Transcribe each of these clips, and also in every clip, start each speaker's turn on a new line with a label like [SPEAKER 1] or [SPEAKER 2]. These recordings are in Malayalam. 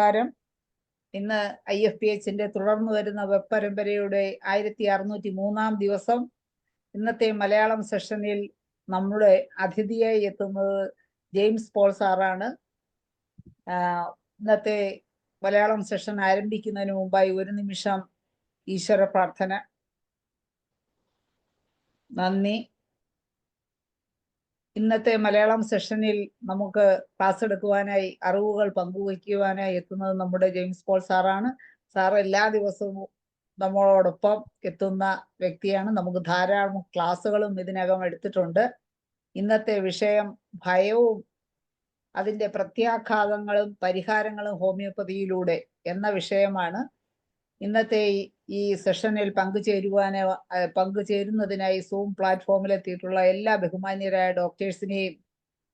[SPEAKER 1] പ്രകാരം ഇന്ന് IFPHന്റെ തുടർന്നു വരുന്ന വെബ് പരമ്പരയുടെ 1603 ദിവസം. ഇന്നത്തെ മലയാളം സെഷനിൽ നമ്മുടെ അതിഥിയായി എത്തുന്നത് ജെയിംസ് പോൾ സാറാണ്. ഇന്നത്തെ മലയാളം സെഷൻ ആരംഭിക്കുന്നതിന് മുമ്പായി ഒരു നിമിഷം ഈശ്വര പ്രാർത്ഥന. നന്ദി. ഇന്നത്തെ മലയാളം സെഷനിൽ നമുക്ക് ക്ലാസ് എടുക്കുവാനായി അറിവുകൾ പങ്കുവയ്ക്കുവാനായി എത്തുന്നത് നമ്മുടെ ജെയിംസ് പോൾ സാറാണ്. സാർ എല്ലാ ദിവസവും നമ്മളോടൊപ്പം എത്തുന്ന വ്യക്തിയാണ്. നമുക്ക് ധാരാളം ക്ലാസ്സുകളും ഇതിനകം എടുത്തിട്ടുണ്ട്. ഇന്നത്തെ വിഷയം ഭയവും അതിൻ്റെ പ്രത്യാഘാതങ്ങളും പരിഹാരങ്ങളും ഹോമിയോപ്പതിയിലൂടെ എന്ന വിഷയമാണ്. ഇന്നത്തെ ഈ സെഷനിൽ പങ്കുചേരുന്നതിനായി സൂം പ്ലാറ്റ്ഫോമിലെത്തിയിട്ടുള്ള എല്ലാ ബഹുമാന്യരായ ഡോക്ടേഴ്സിനെയും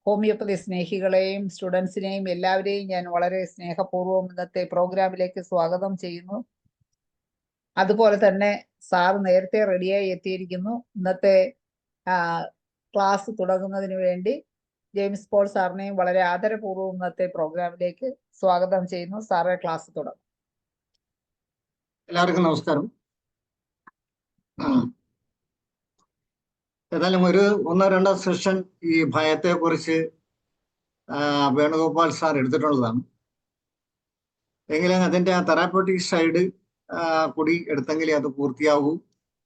[SPEAKER 1] ഹോമിയോപ്പതി സ്നേഹികളെയും സ്റ്റുഡൻസിനെയും എല്ലാവരെയും ഞാൻ വളരെ സ്നേഹപൂർവ്വം ഇന്നത്തെ പ്രോഗ്രാമിലേക്ക് സ്വാഗതം ചെയ്യുന്നു. അതുപോലെ തന്നെ സാർ നേരത്തെ റെഡിയായി എത്തിയിരിക്കുന്നു. ഇന്നത്തെ ക്ലാസ് തുടങ്ങുന്നതിന് വേണ്ടി ജെയിംസ് പോൾ സാറിനെയും വളരെ ആദരപൂർവ്വം ഇന്നത്തെ പ്രോഗ്രാമിലേക്ക് സ്വാഗതം ചെയ്യുന്നു. സാറെ, ക്ലാസ് തുടങ്ങും.
[SPEAKER 2] എല്ലാവർക്കും നമസ്കാരം. ഏതായാലും ഒരു 1-2 സെഷൻ ഈ ഭയത്തെ കുറിച്ച് വേണുഗോപാൽ സാർ എടുത്തിട്ടുള്ളതാണ്. എങ്കിലും അതിൻ്റെ തെറാപ്യൂട്ടിക് സൈഡ് കൂടി എടുത്തെങ്കിലേ അത് പൂർത്തിയാകൂ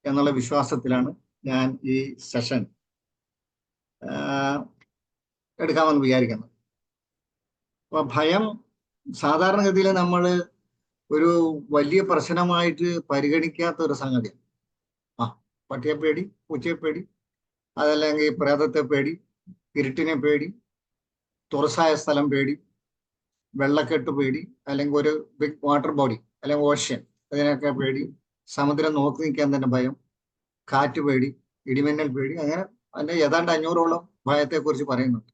[SPEAKER 2] എന്നുള്ള വിശ്വാസത്തിലാണ് ഞാൻ ഈ സെഷൻ എടുക്കാമെന്ന് വിചാരിക്കുന്നത്. അപ്പോൾ ഭയം സാധാരണഗതിയിൽ നമ്മൾ ഒരു വലിയ പ്രശ്നമായിട്ട് പരിഗണിക്കാത്ത ഒരു സംഗതിയാണ്. പട്ടിയെ പേടി, പൂച്ചയെ പേടി, അതല്ലെങ്കിൽ പ്രേതത്തെ പേടി, ഇരുട്ടിനെ പേടി, തുറസായ സ്ഥലം പേടി, വെള്ളക്കെട്ട് പേടി, അല്ലെങ്കിൽ ഒരു ബിഗ് വാട്ടർ ബോഡി അല്ലെങ്കിൽ ഓഷ്യൻ അതിനൊക്കെ പേടി, സമുദ്രം നോക്കി നിൽക്കാൻ തന്നെ ഭയം, കാറ്റ് പേടി, ഇടിമിന്നൽ പേടി, അങ്ങനെ അതിൻ്റെ ഏതാണ്ട് 500ഓളം ഭയത്തെക്കുറിച്ച് പറയുന്നുണ്ട്.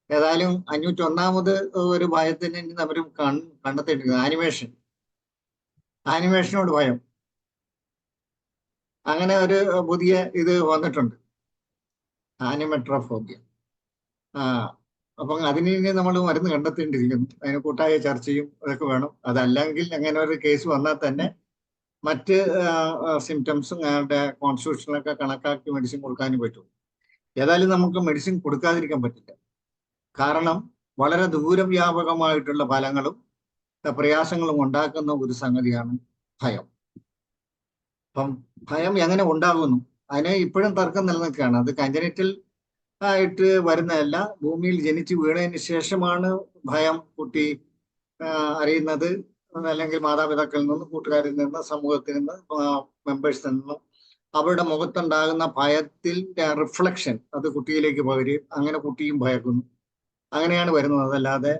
[SPEAKER 2] ഏതായാലും 501ാമത് ഒരു ഭയത്തിന് നമ്മൾ കണ്ടെത്തിയിട്ടുണ്ട്. ആനിമേഷനോട് ഭയം. അങ്ങനെ ഒരു പുതിയ ഇത് വന്നിട്ടുണ്ട്, ആനിമെട്രോഫോബിയ. അപ്പം അതിന് നമ്മൾ മരുന്ന് കണ്ടെത്തേണ്ടിയിരിക്കുന്നു. അതിന് കൂട്ടായ ചർച്ചയും അതൊക്കെ വേണം. അതല്ലെങ്കിൽ അങ്ങനെ ഒരു കേസ് വന്നാൽ തന്നെ മറ്റ് സിംറ്റംസും അയാളുടെ കോൺസ്റ്റിറ്റ്യൂഷനൊക്കെ കണക്കാക്കി മെഡിസിൻ കൊടുക്കാനും പറ്റും. ഏതായാലും നമുക്ക് മെഡിസിൻ കൊടുക്കാതിരിക്കാൻ പറ്റില്ല. കാരണം വളരെ ദൂരവ്യാപകമായിട്ടുള്ള ഫലങ്ങളും പ്രയാസങ്ങളും ഉണ്ടാക്കുന്ന ഒരു സംഗതിയാണ് ഭയം. അപ്പം ഭയം എങ്ങനെ ഉണ്ടാകുന്നു അതിന് ഇപ്പോഴും തർക്കം നിലനിൽക്കുകയാണ്. അത് കഞ്ചനിറ്റൽ ആയിട്ട് വരുന്നതല്ല. ഭൂമിയിൽ ജനിച്ചു വീണതിന് ശേഷമാണ് ഭയം കുട്ടി അറിയുന്നത്. അല്ലെങ്കിൽ മാതാപിതാക്കളിൽ നിന്നും, കൂട്ടുകാരിൽ നിന്ന്, സമൂഹത്തിൽ നിന്ന്, മെമ്പേഴ്സിൽ നിന്നും അവരുടെ മുഖത്തുണ്ടാകുന്ന ഭയത്തിന്റെ റിഫ്ലക്ഷൻ അത് കുട്ടിയിലേക്ക് പകരുകയും അങ്ങനെ കുട്ടിയും ഭയക്കുന്നു. അങ്ങനെയാണ് വരുന്നത്. അതല്ലാതെ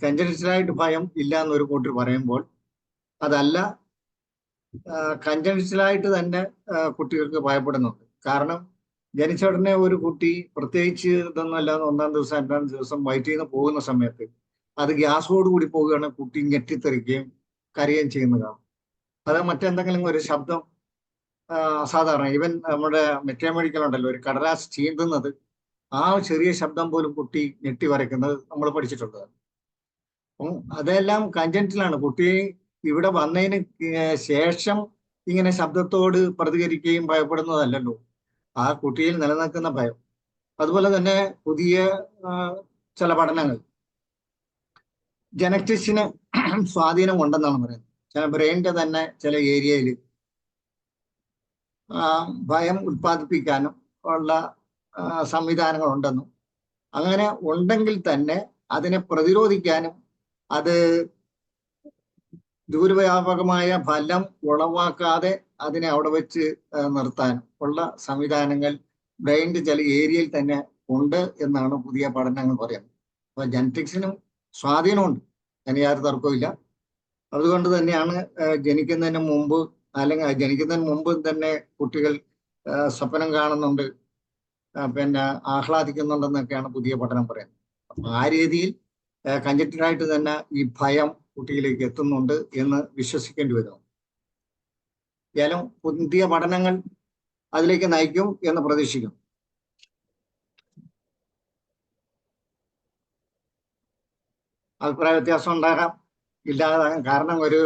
[SPEAKER 2] കഞ്ചനിറ്റലായിട്ട് ഭയം ഇല്ല എന്നൊരു കൂട്ടർ പറയുമ്പോൾ അതല്ല, കഞ്ചനിറ്റലായിട്ട് തന്നെ കുട്ടികൾക്ക് ഭയപ്പെടുന്നുണ്ട്. കാരണം ജനിച്ച ഉടനെ ഒരു കുട്ടി പ്രത്യേകിച്ച് ഇതൊന്നുമല്ലാതെ 1-ാം ദിവസം 2-ാം ദിവസം വയറ്റിൽ നിന്ന് പോകുന്ന സമയത്ത് അത് ഗ്യാസോട് കൂടി പോവുകയാണ്, കുട്ടി ഞെട്ടിത്തെറിക്കുകയും കരയുകയും ചെയ്യുന്നതാണ്. അത് മറ്റെന്തെങ്കിലും ഒരു ശബ്ദം അസാധാരണ, ഈവൻ നമ്മുടെ മെറ്റീരിയൽ ഉണ്ടല്ലോ, ഒരു കടലാസ് ചീന്തുന്നത്, ആ ചെറിയ ശബ്ദം പോലും കുട്ടി ഞെട്ടി വരയ്ക്കുന്നത് നമ്മൾ പഠിച്ചിട്ടുണ്ട്. അപ്പം അതെല്ലാം കഞ്ചനിറ്റലാണ്. കുട്ടി ഇവിടെ വന്നതിന് ശേഷം ഇങ്ങനെ ശബ്ദത്തോട് പ്രതികരിക്കുകയും ഭയപ്പെടുന്നതല്ലല്ലോ ആ കുട്ടിയിൽ നിലനിൽക്കുന്ന ഭയം. അതുപോലെ തന്നെ പുതിയ ചില പഠനങ്ങൾ ജനറ്റിക്സിന് സ്വാധീനം ഉണ്ടെന്നാണ് പറയുന്നത്. ചില ബ്രെയിനിന്റെ തന്നെ ചില ഏരിയയിൽ ഭയം ഉത്പാദിപ്പിക്കാനും ഉള്ള സംവിധാനങ്ങൾ ഉണ്ടെന്നും, അങ്ങനെ ഉണ്ടെങ്കിൽ തന്നെ അതിനെ പ്രതിരോധിക്കാനും അത് ദൂരവ്യാപകമായ ഫലം ഉളവാക്കാതെ അതിനെ അവിടെ വെച്ച് നിർത്താൻ ഉള്ള സംവിധാനങ്ങൾ ബ്രെയിനിന്റെ ചില ഏരിയയിൽ തന്നെ ഉണ്ട് എന്നാണ് പുതിയ പഠനങ്ങൾ പറയുന്നത്. അപ്പൊ ജനറ്റിക്സിനും സ്വാധീനമുണ്ട്, അതിന് യാതൊരു തർക്കമില്ല. അതുകൊണ്ട് തന്നെയാണ് ജനിക്കുന്നതിന് മുമ്പ് അല്ലെങ്കിൽ ജനിക്കുന്നതിന് മുമ്പ് തന്നെ കുട്ടികൾ സ്വപ്നം കാണുന്നുണ്ട്, പിന്നെ ആഹ്ലാദിക്കുന്നുണ്ടെന്നൊക്കെയാണ് പുതിയ പഠനം പറയുന്നത്. അപ്പൊ ആ രീതിയിൽ കഞ്ചനിറ്റലായിട്ട് തന്നെ ഈ ഭയം കുട്ടിയിലേക്ക് എത്തുന്നുണ്ട് എന്ന് വിശ്വസിക്കേണ്ടി വരുന്നു. ഏതായാലും പുതിയ പഠനങ്ങൾ അതിലേക്ക് നയിക്കും എന്ന് പ്രതീക്ഷിക്കുന്നു. അഭിപ്രായ വ്യത്യാസം ഉണ്ടാകാം, ഇല്ലാതാകാം. കാരണം ഒരു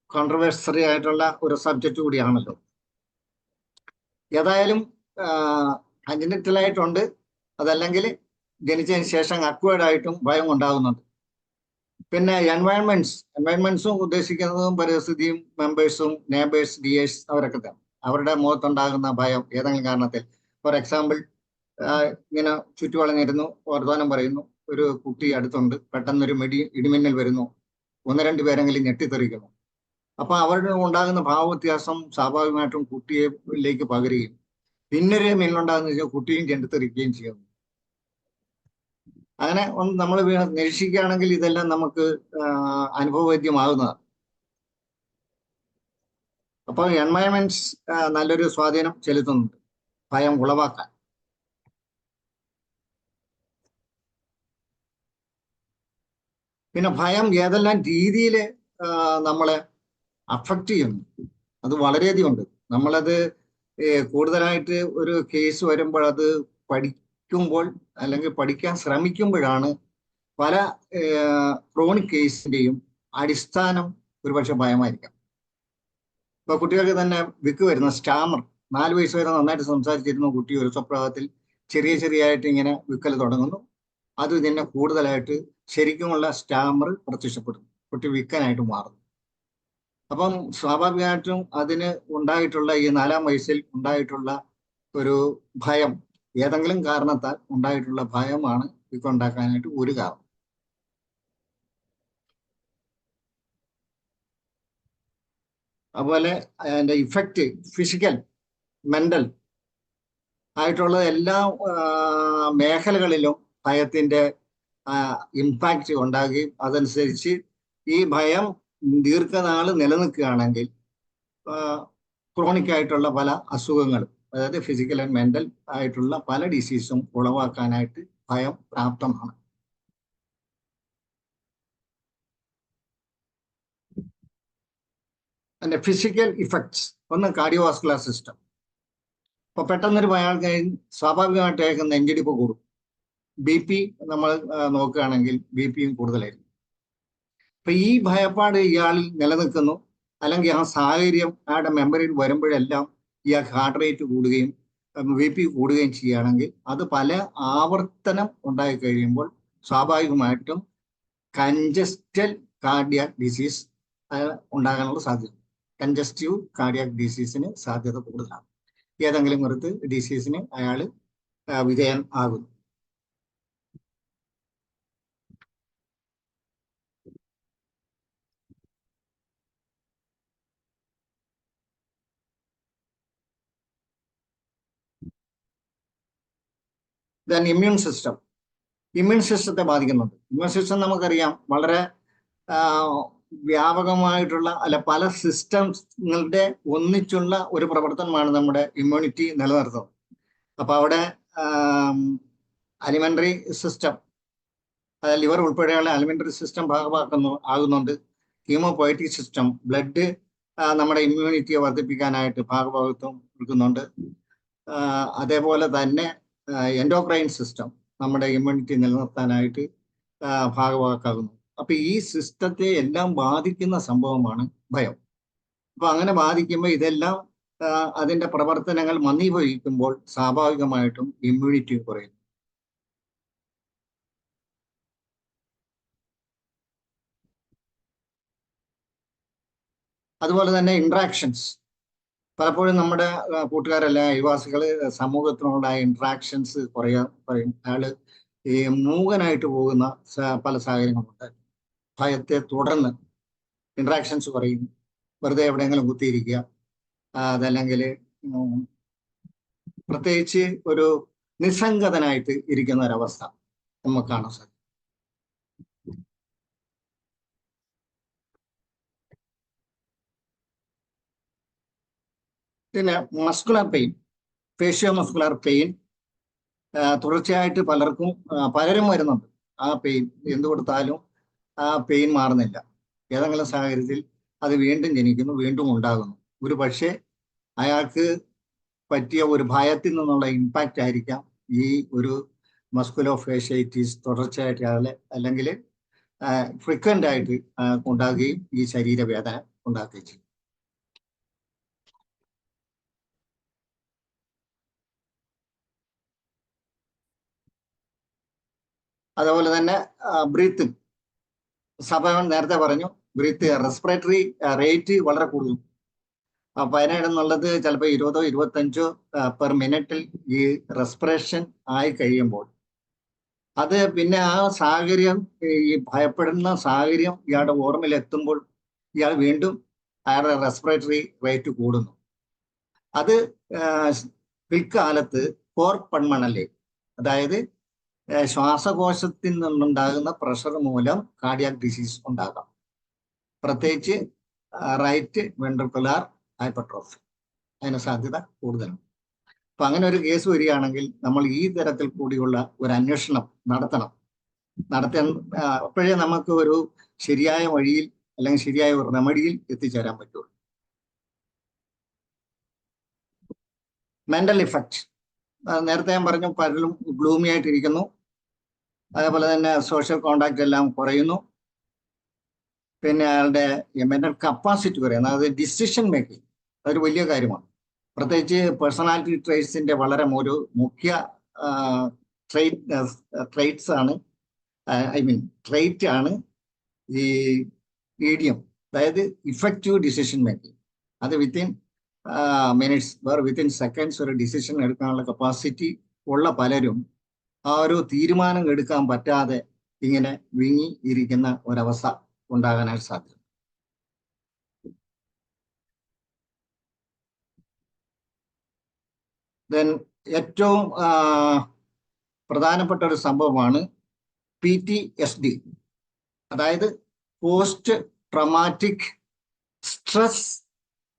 [SPEAKER 2] കോൺട്രവേഴ്സറി ആയിട്ടുള്ള ഒരു സബ്ജക്റ്റ് കൂടിയാണല്ലോ. ഏതായാലും അഞ്ചിനറ്റിലായിട്ടുണ്ട്, അതല്ലെങ്കിൽ ജനിച്ചതിന് ശേഷം അക്വേർഡ് ആയിട്ടും ഭയം ഉണ്ടാകുന്നുണ്ട്. പിന്നെ എൻവയൺമെന്റ്സും ഉദ്ദേശിക്കുന്നതും പരിസ്ഥിതിയും, മെമ്പേഴ്സും, നെയ്ബേഴ്സ്, ഡിയേഴ്സ്, അവരൊക്കെ തന്നെ അവരുടെ മുഖത്തുണ്ടാകുന്ന ഭയം ഏതെങ്കിലും കാരണത്തിൽ. ഫോർ എക്സാമ്പിൾ, ഇങ്ങനെ ചുറ്റുവളഞ്ഞിരുന്നു, വർത്തമാനം പറയുന്നു, ഒരു കുട്ടി അടുത്തുണ്ട്, പെട്ടെന്നൊരു ഇടിമിന്നൽ വരുന്നു, 1-2 പേരെങ്കിലും ഞെട്ടിത്തെറിക്കുന്നു. അപ്പൊ അവരുടെ ഉണ്ടാകുന്ന ഭാവവ്യത്യാസം സ്വാഭാവികമായിട്ടും കുട്ടിയിലേക്ക് പകരുകയും പിന്നൊരു മിന്നലുണ്ടാകുന്ന വെച്ചാൽ കുട്ടിയും ഞെട്ടിത്തെറിക്കുകയും ചെയ്യുന്നു. അങ്ങനെ നമ്മൾ നിരീക്ഷിക്കുകയാണെങ്കിൽ ഇതെല്ലാം നമുക്ക് അനുഭവവേദ്യമാകുന്നതാണ്. അപ്പോൾ എൻവയൺമെന്റ്സ് നല്ലൊരു സ്വാധീനം ചെലുത്തുന്നുണ്ട് ഭയം ഉളവാക്കാൻ. പിന്നെ ഭയം ഏതെല്ലാം രീതിയിൽ നമ്മളെ അഫക്റ്റ് ചെയ്യുന്നു അത് വളരെയധികം ഉണ്ട്. നമ്മളത് കൂടുതലായിട്ട് ഒരു കേസ് വരുമ്പോൾ അത് പഠിക്കുമ്പോൾ അല്ലെങ്കിൽ പഠിക്കാൻ ശ്രമിക്കുമ്പോഴാണ് പല ക്രോണിക് കേസിന്റെയും അടിസ്ഥാനം ഒരുപക്ഷെ ഭയമായിരിക്കാം. ഇപ്പൊ കുട്ടികൾക്ക് തന്നെ വിക്ക് വരുന്ന സ്റ്റാമർ, 4 വയസ്സ് വരെ നന്നായിട്ട് സംസാരിച്ചിരുന്ന കുട്ടി ഒരു സുപ്രഭാതത്തിൽ ചെറിയായിട്ട് ഇങ്ങനെ വിക്കൽ തുടങ്ങുന്നു. അത് ഇതിനെ കൂടുതലായിട്ട് ശരിക്കുമുള്ള സ്റ്റാമർ പ്രത്യക്ഷപ്പെടുന്നു, കുട്ടി വിക്കനായിട്ട് മാറുന്നു. അപ്പം സ്വാഭാവികമായിട്ടും അതിന് ഉണ്ടായിട്ടുള്ള ഈ 4-ാം വയസ്സിൽ ഉണ്ടായിട്ടുള്ള ഒരു ഭയം, ഏതെങ്കിലും കാരണത്താൽ ഉണ്ടായിട്ടുള്ള ഭയമാണ് വിക്കുണ്ടാക്കാനായിട്ട് ഒരു കാരണം. അതുപോലെ അതിന്റെ ഇഫക്റ്റ് ഫിസിക്കൽ, മെന്റൽ ആയിട്ടുള്ള എല്ലാ മേഖലകളിലും ഭയത്തിന്റെ ഇമ്പാക്റ്റ് ഉണ്ടാകുകയും അതനുസരിച്ച് ഈ ഭയം ദീർഘനാൾ നിലനിൽക്കുകയാണെങ്കിൽ ക്രോണിക് ആയിട്ടുള്ള പല അസുഖങ്ങളും, അതായത് ഫിസിക്കൽ ആൻഡ് മെന്റൽ ആയിട്ടുള്ള പല ഡിസീസും ഉളവാക്കാനായിട്ട് ഭയം പ്രാപ്തമാണ്. അതിന്റെ ഫിസിക്കൽ ഇഫക്ട്സ്, ഒന്ന് കാർഡിയോവാസ്കുലർ സിസ്റ്റം. അപ്പൊ പെട്ടെന്നൊരു ഭയം കഴിഞ്ഞ് സ്വാഭാവികമായിട്ട് അയാൾക്ക് നെഞ്ചിടിപ്പ് കൂടും. BP നമ്മൾ നോക്കുകയാണെങ്കിൽ BP കൂടുതലായിരിക്കും. അപ്പൊ ഈ ഭയപ്പാട് ഇയാളിൽ നിലനിൽക്കുന്നു, അല്ലെങ്കിൽ ആ സാഹചര്യം അയാളുടെ മെമ്മറിയിൽ വരുമ്പോഴെല്ലാം ഇയാൾക്ക് ഹാർട്ട് റേറ്റ് കൂടുകയും BP കൂടുകയും ചെയ്യുകയാണെങ്കിൽ അത് പല ആവർത്തനം ഉണ്ടായി കഴിയുമ്പോൾ സ്വാഭാവികമായിട്ടും കൺജസ്റ്റൽ കാർഡിയാക് ഡിസീസ് ഉണ്ടാകാനുള്ള സാധ്യത, കൺജസ്റ്റീവ് കാർഡിയാക് ഡിസീസിന് സാധ്യത കൂടുതലാണ്. ഏതെങ്കിലും ഒരു ഡിസീസിന് അയാൾ വിധേയൻ ആകുന്നു. ദെൻ ഇമ്മ്യൂൺ സിസ്റ്റത്തെ ബാധിക്കുന്നുണ്ട്. ഇമ്മ്യൂൺ സിസ്റ്റം നമുക്കറിയാം വളരെ വ്യാപകമായിട്ടുള്ള പല സിസ്റ്റങ്ങളുടെ ഒന്നിച്ചുള്ള ഒരു പ്രവർത്തനമാണ് നമ്മുടെ ഇമ്മ്യൂണിറ്റി നിലനിർത്തുന്നത്. അപ്പൊ അവിടെ അലിമെന്ററി സിസ്റ്റം, അതായത് ലിവർ ഉൾപ്പെടെയുള്ള അലിമെന്ററി സിസ്റ്റം ആകുന്നുണ്ട്. ഹീമോപോയറ്റിക് സിസ്റ്റം, ബ്ലഡ് നമ്മുടെ ഇമ്മ്യൂണിറ്റിയെ വർദ്ധിപ്പിക്കാനായിട്ട് ഭാഗഭാഗത്വം എടുക്കുന്നുണ്ട്. അതേപോലെ തന്നെ എൻഡോക്രൈൻ സിസ്റ്റം നമ്മുടെ ഇമ്മ്യൂണിറ്റി നിലനിർത്താനായിട്ട് ഭാഗവാക്കാകുന്നു. അപ്പൊ ഈ സിസ്റ്റത്തെ എല്ലാം ബാധിക്കുന്ന സംഭവമാണ് ഭയം. അപ്പൊ അങ്ങനെ ബാധിക്കുമ്പോൾ ഇതെല്ലാം അതിന്റെ പ്രവർത്തനങ്ങൾ മന്ദീഭവിക്കുമ്പോൾ സ്വാഭാവികമായിട്ടും ഇമ്മ്യൂണിറ്റി കുറയും. അതുപോലെ തന്നെ ഇന്ററാക്ഷൻസ്, പലപ്പോഴും നമ്മുടെ കൂട്ടുകാരല്ല അയൽവാസികള് സമൂഹത്തിനുള്ള ഇന്ററാക്ഷൻസ് പറയും. അയാള് ഈ മൂകനായിട്ട് പോകുന്ന പല സാഹചര്യങ്ങളുണ്ട്. ഭയത്തെ തുടർന്ന് ഇന്ററാക്ഷൻസ് പറയും, വെറുതെ എവിടെയെങ്കിലും കുത്തിയിരിക്കുക, അതല്ലെങ്കിൽ പ്രത്യേകിച്ച് ഒരു നിസ്സംഗതനായിട്ട് ഇരിക്കുന്ന ഒരവസ്ഥ നമുക്ക് കാണാൻ സാധിക്കും. പിന്നെ മസ്കുലർ പെയിൻ, ഫേഷ്യോ മസ്കുലർ പെയിൻ തുടർച്ചയായിട്ട് പലരും വരുന്നുണ്ട്. ആ പെയിൻ എന്ത് കൊടുത്താലും ആ പെയിൻ മാറുന്നില്ല. ഏതെങ്കിലും സാഹചര്യത്തിൽ അത് വീണ്ടും ജനിക്കുന്നു, വീണ്ടും ഉണ്ടാകുന്നു. ഒരു പക്ഷേ അയാൾക്ക് പറ്റിയ ഒരു ഭയത്തിൽ നിന്നുള്ള ഇമ്പാക്റ്റ് ആയിരിക്കാം ഈ ഒരു മസ്കുലോഫേഷ്യൈറ്റിസ് തുടർച്ചയായിട്ട് അല്ലെങ്കിൽ ഫ്രീക്വന്റ് ആയിട്ട് ഉണ്ടാകുകയും ഈ ശരീരവേദന ഉണ്ടാക്കുകയും ചെയ്യും. അതുപോലെ തന്നെ ബ്രീത്ത്, നേരത്തെ പറഞ്ഞു, ബ്രീത്ത് റെസ്പിറേറ്ററി റേറ്റ് വളരെ കൂടുതൽ. 17 എന്നുള്ളത് ചിലപ്പോൾ 20 25 പെർ മിനിറ്റിൽ ഈ റെസ്പിറേഷൻ ആയി കഴിയുമ്പോൾ അത് പിന്നെ ആ സാഹചര്യം, ഈ ഭയപ്പെടുന്ന സാഹചര്യം ഇയാളുടെ ഓർമ്മയിലെത്തുമ്പോൾ ഇയാൾ വീണ്ടും അയാളുടെ റെസ്പിറേറ്ററി റേറ്റ് കൂടുന്നു. അത് പിൽക്കാലത്ത് കോർക്ക് പൾമണലെ, അതായത് ശ്വാസകോശത്തിൽ നിന്നുണ്ടാകുന്ന പ്രഷർ മൂലം കാർഡിയാക് ഡിസീസ് ഉണ്ടാകാം. പ്രത്യേകിച്ച് റൈറ്റ് വെൻട്രിക്കുലാർ ഹൈപ്പർട്രോഫി, അതിന് സാധ്യത കൂടുതലാണ്. അപ്പൊ അങ്ങനെ ഒരു കേസ് വരികയാണെങ്കിൽ നമ്മൾ ഈ തരത്തിൽ കൂടിയുള്ള ഒരു അന്വേഷണം അപ്പോഴേ നമുക്ക് ഒരു ശരിയായ വഴിയിൽ അല്ലെങ്കിൽ ശരിയായ ഒരു റെമഡിയിൽ എത്തിച്ചേരാൻ പറ്റുള്ളൂ. മെന്റൽ ഇഫക്റ്റ്, നേരത്തെ ഞാൻ പറഞ്ഞു, പലരും ഗ്ലൂമി ആയിട്ടിരിക്കുന്നു. അതേപോലെ തന്നെ സോഷ്യൽ കോണ്ടാക്ട് എല്ലാം കുറയുന്നു. പിന്നെ അയാളുടെ മെന്റൽ കപ്പാസിറ്റി കുറയുന്നു. അതായത് ഡിസിഷൻ മേക്കിംഗ്, അതൊരു വലിയ കാര്യമാണ്. പ്രത്യേകിച്ച് പേഴ്സണാലിറ്റി ട്രേറ്റ്സിന്റെ വളരെ ഒരു മുഖ്യ ട്രേറ്റ്സ് ആണ്, ട്രേറ്റ് ആണ് ഈ ഇഡിയം, അതായത് ഇഫക്റ്റീവ് ഡിസിഷൻ മേക്കിംഗ്. അത് വിത്തിൻ മിനിറ്റ്സ് വിത്തിൻ സെക്കൻഡ്സ് ഒരു ഡിസിഷൻ എടുക്കാനുള്ള കപ്പാസിറ്റി ഉള്ള പലരും ആ ഒരു തീരുമാനം എടുക്കാൻ പറ്റാതെ ഇങ്ങനെ വിങ്ങി ഇരിക്കുന്ന ഒരവസ്ഥ ഉണ്ടാകാനായിട്ട് സാധ്യത. ദെൻ ഏറ്റവും പ്രധാനപ്പെട്ട ഒരു സംഭവമാണ് PTSD, അതായത് പോസ്റ്റ് ട്രോമാറ്റിക് സ്ട്രെസ്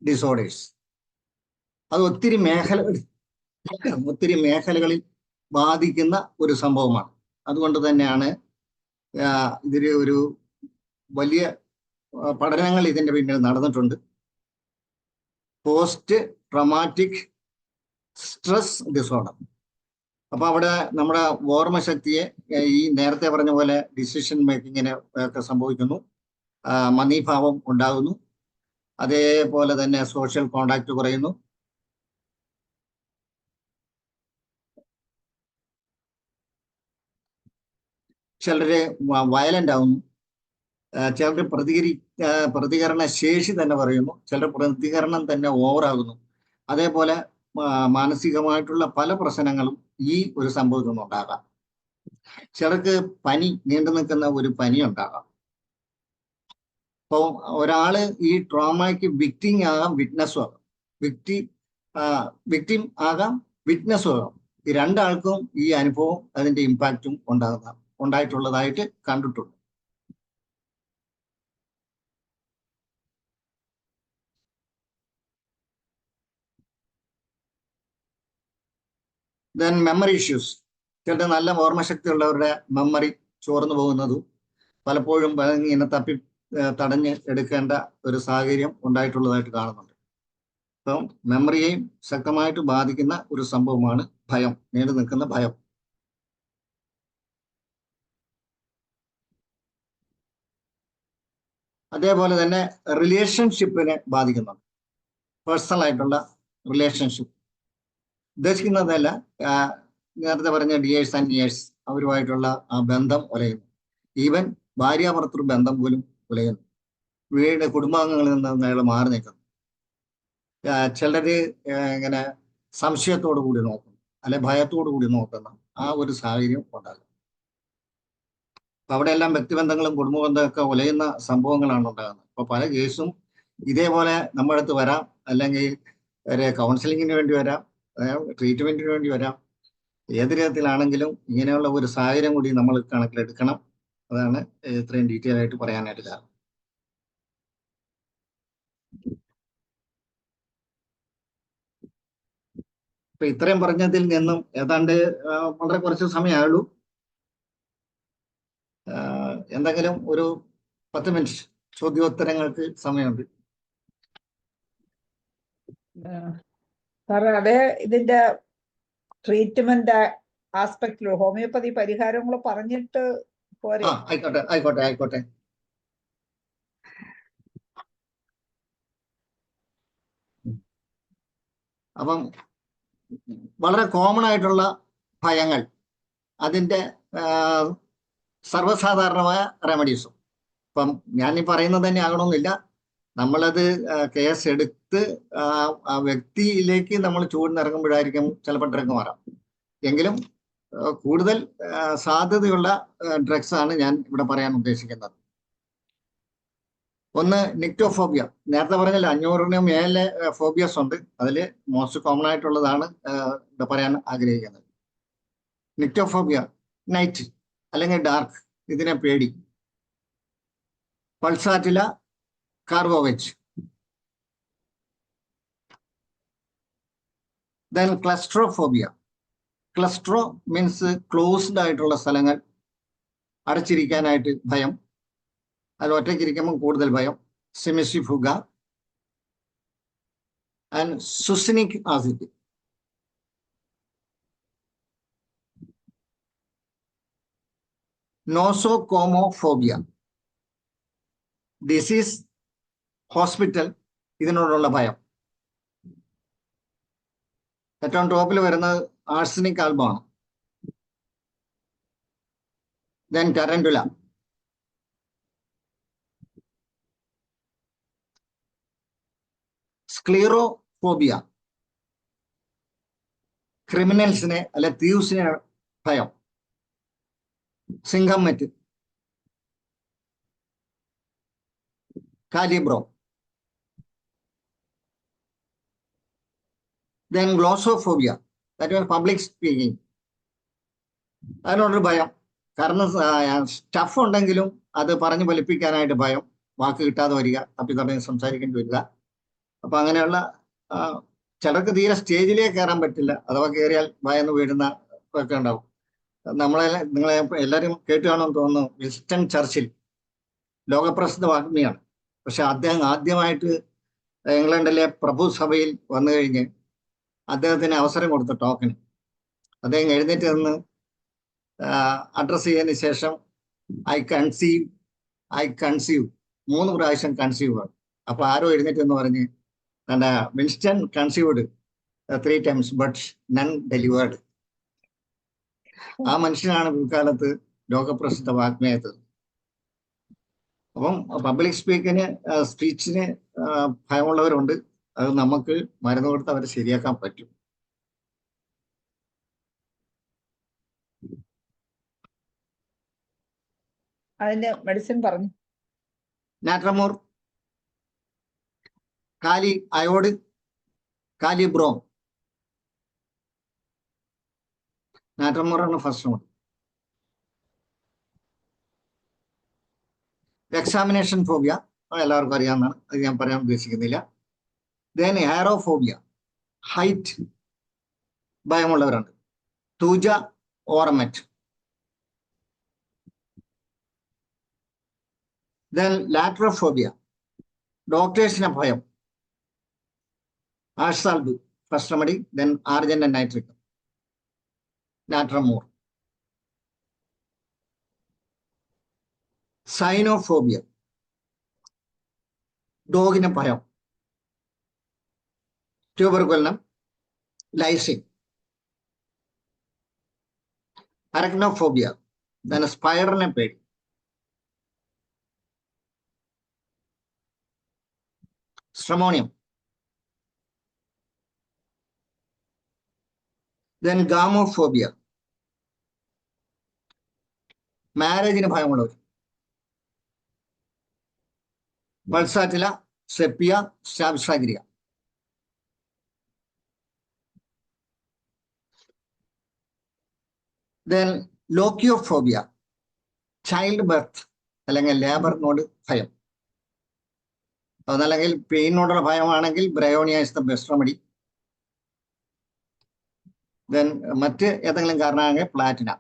[SPEAKER 2] ഡിസോർഡേഴ്സ്. അത് ഒത്തിരി മേഖലകളിൽ ബാധിക്കുന്ന ഒരു സംഭവമാണ്. അതുകൊണ്ട് തന്നെയാണ് ഇതിന് ഒരു വലിയ പഠനങ്ങൾ ഇതിന്റെ പിന്നിൽ നടന്നിട്ടുണ്ട്. Post traumatic stress disorder. അപ്പൊ അവിടെ നമ്മുടെ ഓർമ്മശക്തിയെ ഈ നേരത്തെ പറഞ്ഞ പോലെ ഡിസിഷൻ മേക്കിങ്ങിന് ഒക്കെ സംഭവിക്കുന്നു, മന്ദീഭാവം ഉണ്ടാകുന്നു. അതേപോലെ തന്നെ സോഷ്യൽ കോണ്ടാക്ട് കുറയുന്നു. ചിലര് വയലന്റ് ആവുന്നു, ചിലർ പ്രതികരണ ശേഷി തന്നെ പറയുന്നു, ചിലർ പ്രതികരണം തന്നെ ഓവറാകുന്നു. അതേപോലെ മാനസികമായിട്ടുള്ള പല പ്രശ്നങ്ങളും ഈ ഒരു സംഭവത്തിൽ നിന്നുണ്ടാകാം. ചിലർക്ക് പനി, നീണ്ടു നിൽക്കുന്ന ഒരു പനി ഉണ്ടാകാം. അപ്പോൾ ഒരാള് ഈ ട്രോമയ്ക്ക് വിക്ടിം ആകാം, വിറ്റ്നസ്സും ആകാം. വിക്ടിം ആകാം, വിറ്റ്നസ്സും ആകാം. ഈ രണ്ടാൾക്കും ഈ അനുഭവം, അതിന്റെ ഇമ്പാക്റ്റും ഉണ്ടായിട്ടുള്ളതായിട്ട് കണ്ടിട്ടുണ്ട്. Then memory issues. ചിലരുടെ നല്ല ഓർമ്മശക്തി ഉള്ളവരുടെ മെമ്മറി ചോർന്നു പോകുന്നതും പലപ്പോഴും ഇങ്ങനെ തടഞ്ഞ് എടുക്കേണ്ട ഒരു സാഹചര്യം ഉണ്ടായിട്ടുള്ളതായിട്ട് കാണുന്നുണ്ട്. അപ്പം മെമ്മറിയെയും ശക്തമായിട്ട് ബാധിക്കുന്ന ഒരു സംഭവമാണ് ഭയം, നീണ്ടു നിൽക്കുന്ന ഭയം. അതേപോലെ തന്നെ റിലേഷൻഷിപ്പിനെ ബാധിക്കുന്നുണ്ട്. പേഴ്സണൽ ആയിട്ടുള്ള റിലേഷൻഷിപ്പ് ഉദ്ദേശിക്കുന്നതല്ല, നേരത്തെ പറഞ്ഞ ഡിയേഴ്സ് ആൻഡ് ഇയേഴ്സ്, അവരുമായിട്ടുള്ള ആ ബന്ധം ഉലയുന്നു. ഈവൻ ഭാര്യാഭർത്തൃ ബന്ധം പോലും ഉലയുന്നു. കുടുംബാംഗങ്ങളിൽ നിന്ന് അയാൾ മാറി നിൽക്കുന്നു. ചിലര് ഇങ്ങനെ സംശയത്തോടു കൂടി നോക്കുന്നു, അല്ലെ ഭയത്തോടു കൂടി നോക്കുന്ന ആ ഒരു സാഹചര്യം ഉണ്ടാകും. അപ്പൊ അവിടെയെല്ലാം വ്യക്തിബന്ധങ്ങളും കുടുംബബന്ധമൊക്കെ ഉലയുന്ന സംഭവങ്ങളാണ് ഉണ്ടാകുന്നത്. അപ്പൊ പല കേസും ഇതേപോലെ നമ്മുടെ അടുത്ത് വരാം, അല്ലെങ്കിൽ ഒരു കൗൺസിലിങ്ങിന് വേണ്ടി വരാം, ട്രീറ്റ്മെന്റിന് വേണ്ടി വരാം. ഏത് തരത്തിലാണെങ്കിലും ഇങ്ങനെയുള്ള ഒരു സാഹചര്യം കൂടി നമ്മൾ കണക്കിലെടുക്കണം. അതാണ് ഇത്രയും ഡീറ്റെയിൽ ആയിട്ട് പറയാനായിട്ട് കാരണം. ഇപ്പൊ ഇത്രയും പറഞ്ഞതിൽ നിന്നും ഏതാണ്ട് വളരെ കുറച്ച് സമയമായുള്ളൂ. എന്തെങ്കിലും ഒരു 10 മിനിറ്റ് ചോദ്യോത്തരങ്ങൾക്ക് സമയമുണ്ട്.
[SPEAKER 1] സാറേ, അതേ ഇതിന്റെ ട്രീറ്റ്മെന്റ് ആസ്പെക്റ്റിൽ ഹോമിയോപ്പതി പരിഹാരങ്ങൾ പറഞ്ഞിട്ട് പോരെ?
[SPEAKER 2] ആയിക്കോട്ടെ ആയിക്കോട്ടെ ആയിക്കോട്ടെ. അപ്പം വളരെ കോമൺ ആയിട്ടുള്ള ഭയങ്ങൾ, അതിൻ്റെ സർവ്വസാധാരണമായ റെമഡീസും. ഇപ്പം ഞാൻ ഈ പറയുന്നത് തന്നെ ആകണമെന്നില്ല. നമ്മളത് കേസ് എടുത്ത് ആ വ്യക്തിയിലേക്ക് നമ്മൾ ചൂടിനിറങ്ങുമ്പോഴായിരിക്കും ചിലപ്പോൾ ഡ്രഗ് മാറാം. എങ്കിലും കൂടുതൽ സാധ്യതയുള്ള ഡ്രഗ്സ് ആണ് ഞാൻ ഇവിടെ പറയാൻ ഉദ്ദേശിക്കുന്നത്. ഒന്ന് നിക്ടോഫോബിയ. നേരത്തെ പറഞ്ഞല്ലോ 500-ന് മേലെ ഫോബിയസ് ഉണ്ട്. അതിൽ മോസ്റ്റ് കോമൺ ആയിട്ടുള്ളതാണ് ഇവിടെ പറയാൻ ആഗ്രഹിക്കുന്നത്. നിക്ടോഫോബിയ, നൈറ്റ് അല്ലെങ്കിൽ ഡാർക്ക്, ഇതിനെ പേടി. പൾസാറ്റില കാർഗോവെച്ച്. Then claustrophobia. ക്ലസ്ട്രോ മീൻസ് ക്ലോസ്ഡ് ആയിട്ടുള്ള സ്ഥലങ്ങൾ, അടച്ചിരിക്കാനായിട്ട് ഭയം, അത് ഒറ്റയ്ക്കിരിക്കുമ്പോൾ കൂടുതൽ ഭയം. സെമിസിഫുഗ ആൻഡ് സുസിനിക് ആസിഡ്. നോസോകോമോഫോബിയ. ഡിസീസ്, ഹോസ്പിറ്റൽ, ഇതിനോടുള്ള ഭയം. ഏറ്റവും ടോപ്പിൽ വരുന്നത് ആർസനിക് ആൽബമാണ്. ദെൻ ടാരന്റുല. സ്ക്ലീറോഫോബിയ. ക്രിമിനൽസിനെ അല്ലെ തീവ്സിനെ ഭയം. സിംഹം മറ്റ്. കാലിബ്രോ. Then glossophobia, that means public speaking. അതിനോടൊരു ഭയം. കാരണം സ്റ്റഫ് ഉണ്ടെങ്കിലും അത് പറഞ്ഞു ഫലിപ്പിക്കാനായിട്ട് ഭയം. വാക്ക് കിട്ടാതെ വരിക, തപ്പിത്തടഞ്ഞ് സംസാരിക്കേണ്ടി വരിക. അപ്പൊ അങ്ങനെയുള്ള ചിലർക്ക് തീരെ സ്റ്റേജിലേക്ക് കയറാൻ പറ്റില്ല. അഥവാ കയറിയാൽ ഭയന്ന് വീഴുന്ന ഒക്കെ ഉണ്ടാവും. നിങ്ങളെ എല്ലാവരും കേട്ടു കാണുമെന്ന് തോന്നുന്നു. വിൻസ്റ്റൺ ചർച്ചിൽ ലോകപ്രസിദ്ധ വാഗ്മിയാണ്. പക്ഷെ അദ്ദേഹം ആദ്യമായിട്ട് ഇംഗ്ലണ്ടിലെ പ്രഭു സഭയിൽ വന്നു കഴിഞ്ഞ് അദ്ദേഹത്തിന് അവസരം കൊടുത്ത ടോക്കൺ അദ്ദേഹം എഴുന്നേറ്റ് നിന്ന് അഡ്രസ് ചെയ്തതിന് ശേഷം ഐ കൺസീവ് 3 പ്രാവശ്യം കൺസീവ് ആണ്. അപ്പൊ ആരോ എഴുന്നേറ്റ് എന്ന് പറഞ്ഞ് Winston conceived 3 times but none delivered. ആ മനുഷ്യനാണ് പിൽക്കാലത്ത് ലോകപ്രസിദ്ധ വാഗ്മേയത്ത്. അപ്പം പബ്ലിക് സ്പീച്ചിന് ഭയമുള്ളവരുണ്ട്. അത് നമുക്ക് മരുന്ന് കൊടുത്ത് അവരെ ശരിയാക്കാൻ പറ്റും.
[SPEAKER 1] അതിന്റെ മെഡിസിൻ പറഞ്ഞു.
[SPEAKER 2] Natrum mur, kali iod, kali brom. നാട്രമോറാണ് ഫസ്റ്റ് വൺ. എക്സാമിനേഷൻ ഫോബിയ എല്ലാവർക്കും അറിയാവുന്നതാണ്, അത് ഞാൻ പറയാൻ ഉദ്ദേശിക്കുന്നില്ല. ദെൻ എയറോഫോബിയ, ഹൈറ്റ് ഭയമുള്ളവരുണ്ട്. തൂജ ഓർമെറ്റ്. ദെൻ ലാട്രോഫോബിയ, ഡോക്ടേഴ്സിനെ ഭയം. Ars alb first remedy. Then argent and nitric. Natrum mur. Cynophobia, ഡോഗിനെ ഭയം. Tuberculinum, lyssin. അരക്നോഫോബിയ, ദെൻ സ്പൈഡറിനെ പേടി. സ്ട്രമോണിയം. ദെൻ ഗാമോഫോബിയ, മാരേജിന് ഭയമുള്ളവർ. Pulsatilla, sepia, staphysagria. Then lockiophobia, childbirth അല്ലെങ്കിൽ ലേബറിനോട് ഭയം. അതല്ലെങ്കിൽ പെയിനോടുള്ള ഭയമാണെങ്കിൽ bryonia is the best remedy. Then മറ്റ് ഏതെങ്കിലും കാരണമാണെങ്കിൽ പ്ലാറ്റിന.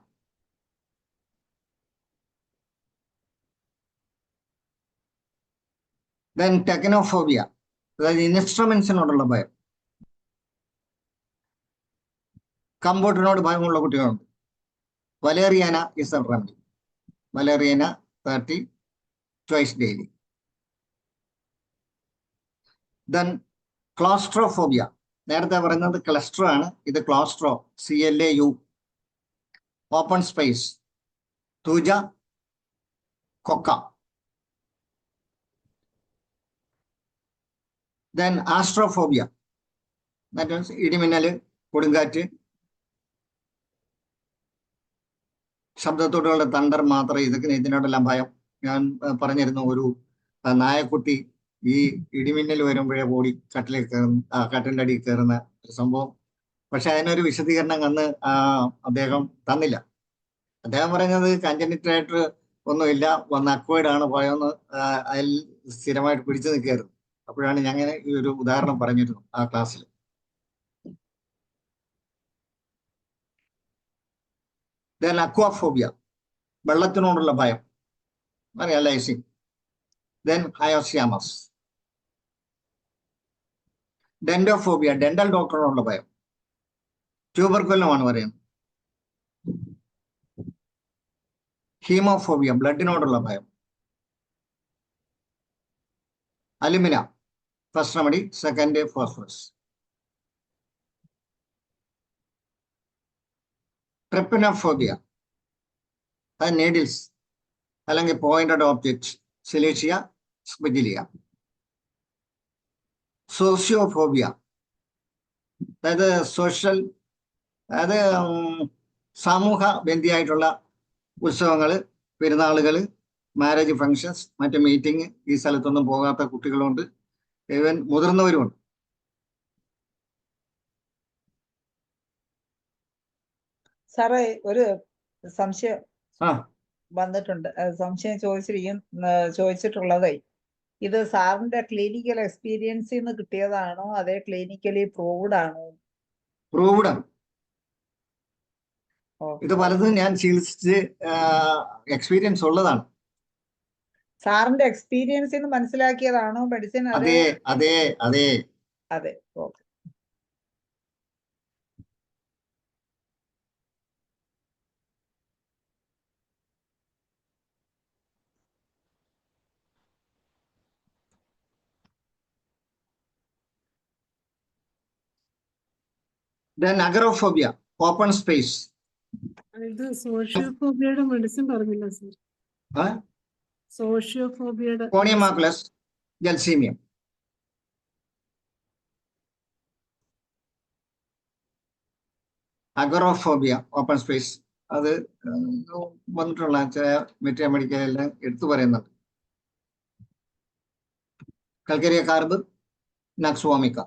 [SPEAKER 2] ദെൻ ടെക്നോഫോബിയ, അതായത് ഇൻസ്ട്രുമെന്റ്സിനോടുള്ള ഭയം. കമ്പോർട്ടിനോട് ഭയമുള്ള കുട്ടികളുണ്ട്. Valeriana is a remedy. Valeriana 30 twice daily. Then claustrophobia. നേരത്തെ പറയുന്നത് ക്ലസ്റ്റർ ആണ്, ഇത് ക്ലോസ്ട്രോ, CLAU, open space, thuja, coca. Then astrophobia, that means ഇടിമിന്നല്, കൊടുങ്കാറ്റ്, ശബ്ദത്തോടുള്ള തണ്ടർ മാത്രം, ഇതിനോടെല്ലാം ഭയം. ഞാൻ പറഞ്ഞിരുന്നു, ഒരു നായക്കുട്ടി ഈ ഇടിമിന്നൽ വരുമ്പോഴേ ഓടി കട്ടിലേക്ക് കയറുന്ന, കട്ടിലിന്റെ അടിയിൽ കയറുന്ന ഒരു സംഭവം. പക്ഷെ അതിനൊരു വിശദീകരണം അന്ന് അദ്ദേഹം തന്നില്ല. അദ്ദേഹം പറഞ്ഞത് കൺജനിറ്റൽ ഒന്നുമില്ല, വന്ന് അക്വയർഡ് ആണ് പോയെന്ന്, അതിൽ സ്ഥിരമായിട്ട് പിടിച്ചു നിൽക്കുകയായിരുന്നു. അപ്പോഴാണ് ഞാൻ ഈ ഒരു ഉദാഹരണം പറഞ്ഞിരുന്നു ആ ക്ലാസ്സിൽ. ദെൻ അക്വാഫോബിയ, വെള്ളത്തിനോടുള്ള ഭയം, realising. Then hyoscyamus. Dentophobia, dental ഡോക്ടറിനോടുള്ള ഭയം. ട്യൂബർക്കുലമാണ് പറയുന്നത്. ഹീമോഫോബിയ, ബ്ലഡിനോടുള്ള ഭയം. Alumina, first remedy, second phosphorus. Trypanophobia, അത് നീഡിൽസ് അല്ലെങ്കിൽ പോയിന്റഡ് ഓബ്ജക്റ്റ്, സിലേഷ്യ, സ്പിജിലിയ. സോഷ്യോഫോബിയ, അതായത് സോഷ്യൽ, അതായത് സമൂഹ ബന്ധിയായിട്ടുള്ള ഉത്സവങ്ങൾ, പെരുന്നാളുകൾ, മാരേജ് ഫങ്ഷൻസ്, മറ്റു മീറ്റിംഗ്, ഈ സ്ഥലത്തൊന്നും പോകാത്ത കുട്ടികളുണ്ട്, ഈവൻ മുതിർന്നവരുമുണ്ട്.
[SPEAKER 1] സാറേ, ഒരു സംശയം വന്നിട്ടുണ്ട്. സംശയം ചോദിച്ചിട്ടുള്ളതേ, ഇത് സാറിന്റെ ക്ലിനിക്കൽ എക്സ്പീരിയൻസിൽ നിന്ന് കിട്ടിയതാണോ അതേ ക്ലിനിക്കലി പ്രൂവ്ഡ് ആണോ?
[SPEAKER 2] പ്രൂവ്ഡ് ആണ്. ഇത് പലതും ഞാൻ ചികിത്സിച്ച് എക്സ്പീരിയൻസ് ഉള്ളതാണ്.
[SPEAKER 1] സാറിന്റെ എക്സ്പീരിയൻസിൽ നിന്ന് മനസ്സിലാക്കിയതാണോ മെഡിസിൻ?
[SPEAKER 2] അതെ അതെ അതെ
[SPEAKER 1] അതെ. Okay.
[SPEAKER 2] Then agoraphobia, open space.
[SPEAKER 3] ഇത് സോഷ്യോഫോബിയയുടെ മെഡിസിൻ പറഞ്ഞില്ല സർ. സോഷ്യോഫോബിയയുടെ
[SPEAKER 2] കോണിയമാക്കുലസ് ജൽസീമിയം. അഗോറോഫോബിയ, ഓപ്പൺ സ്പേസ്, അത് വന്നിട്ടുള്ള മെറ്റീരിയൽ മെഡിക്കലെല്ലാം എടുത്തു പറയുന്നുണ്ട്. കൽക്കരിയ കാർബ്, നക്സ്വാമിക്ക.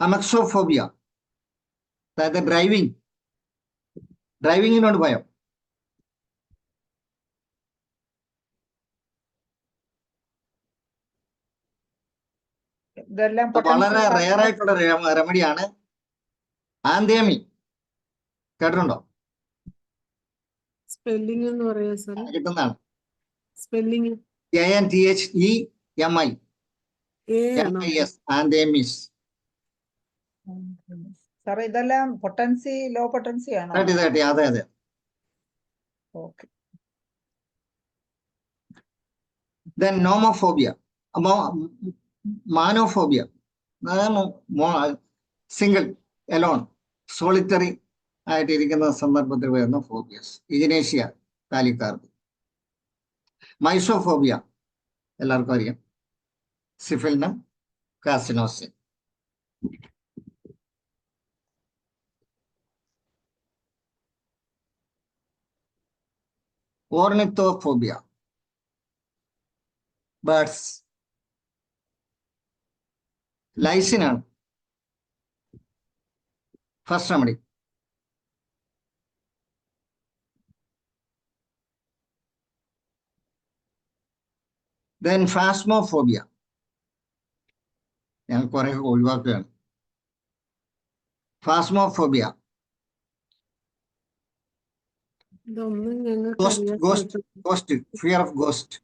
[SPEAKER 2] അമക്സോഫോബിയ, അതായത് ഡ്രൈവിങ്ങിനോട് ഭയം.
[SPEAKER 1] ഇതെല്ലാം
[SPEAKER 2] വളരെ റെയർ ആയിട്ടുള്ള റെമഡിയാണ്. ആന്തേമി കേട്ടിട്ടുണ്ടോ?
[SPEAKER 3] സ്പെല്ലിംഗ് എന്ന് പറയാ സർ.
[SPEAKER 2] കിട്ടുന്നതാണ്.
[SPEAKER 3] Spelling
[SPEAKER 2] ANTHEMIS, anthemis.
[SPEAKER 1] സാറേ, ഇതെല്ലാം പൊട്ടൻസി, ലോ പൊട്ടൻസി ആണോ?
[SPEAKER 2] 30 അതെ അതെ.
[SPEAKER 1] Okay.
[SPEAKER 2] Then nomophobia, monophobia, single, alone, solitary ആയിട്ടിരിക്കുന്ന സന്ദർഭത്തിൽ വരുന്ന ഫോബിയസ്. Ignatia kali carb. മൈസോഫോബിയ എല്ലാവർക്കും അറിയാം. Syphilinum carcinosin. Ornithophobia, birds. ലൈസിനാണ് ഫസ്റ്റ് റെമഡി. Then ഫാസ്മോഫോബിയ, ഞാൻ കുറെ ഒഴിവാക്കുകയാണ്. ഫാസ്മോഫോബിയ,
[SPEAKER 3] ഇതൊന്നും ഞങ്ങൾക്ക്
[SPEAKER 2] ghost, fear of ghost.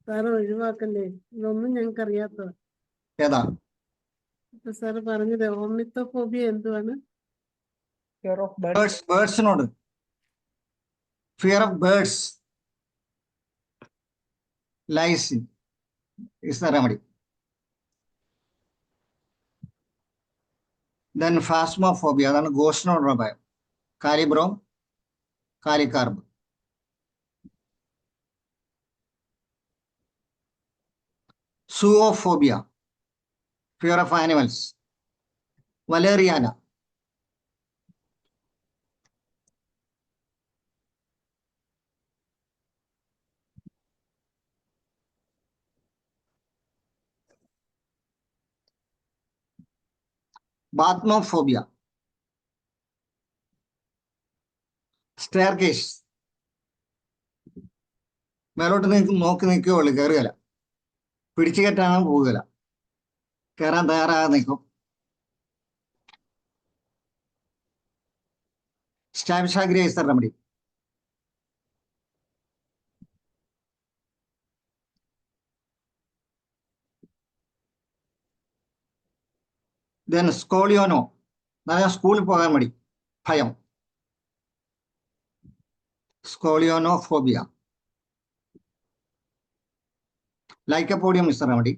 [SPEAKER 3] Sir ഒഴിവാക്കല്ലേ, ഇതൊന്നും ഞങ്ങൾക്ക് അറിയാത്ത.
[SPEAKER 2] ഏതാ?
[SPEAKER 3] ഇപ്പൊ സാറ് പറഞ്ഞത് ഓർണിത്തോഫോബിയ എന്തുവാണ്?
[SPEAKER 1] Fear of birds.
[SPEAKER 2] ബേർഡ്സിനോട് ഫിയർ ഓഫ് ബേർഡ്സ് ലൈസ് is the remedy. Then phasmophobia, അതാണ് ഗോസ്റ്റിനോടുള്ള ഭയം. കാലിബ്രോം, കാലിക്കാർബ്. Zoophobia, fear of animals. Valeriana. Bathmophobia, staircase, മേലോട്ട് നോക്കി നിൽക്കുകയുള്ളു, കയറുകയില്ല. പിടിച്ചു കയറ്റാനും പോവുകയില്ല, കയറാൻ തയ്യാറാകാതെ നിൽക്കും. Staphisagria is the remedy. Then സ്കോളിയോനോ, അതായത് സ്കൂളിൽ പോകാൻ മടി, ഭയം. സ്കോളിയോനോ phobia. Lycopodium is the remedy.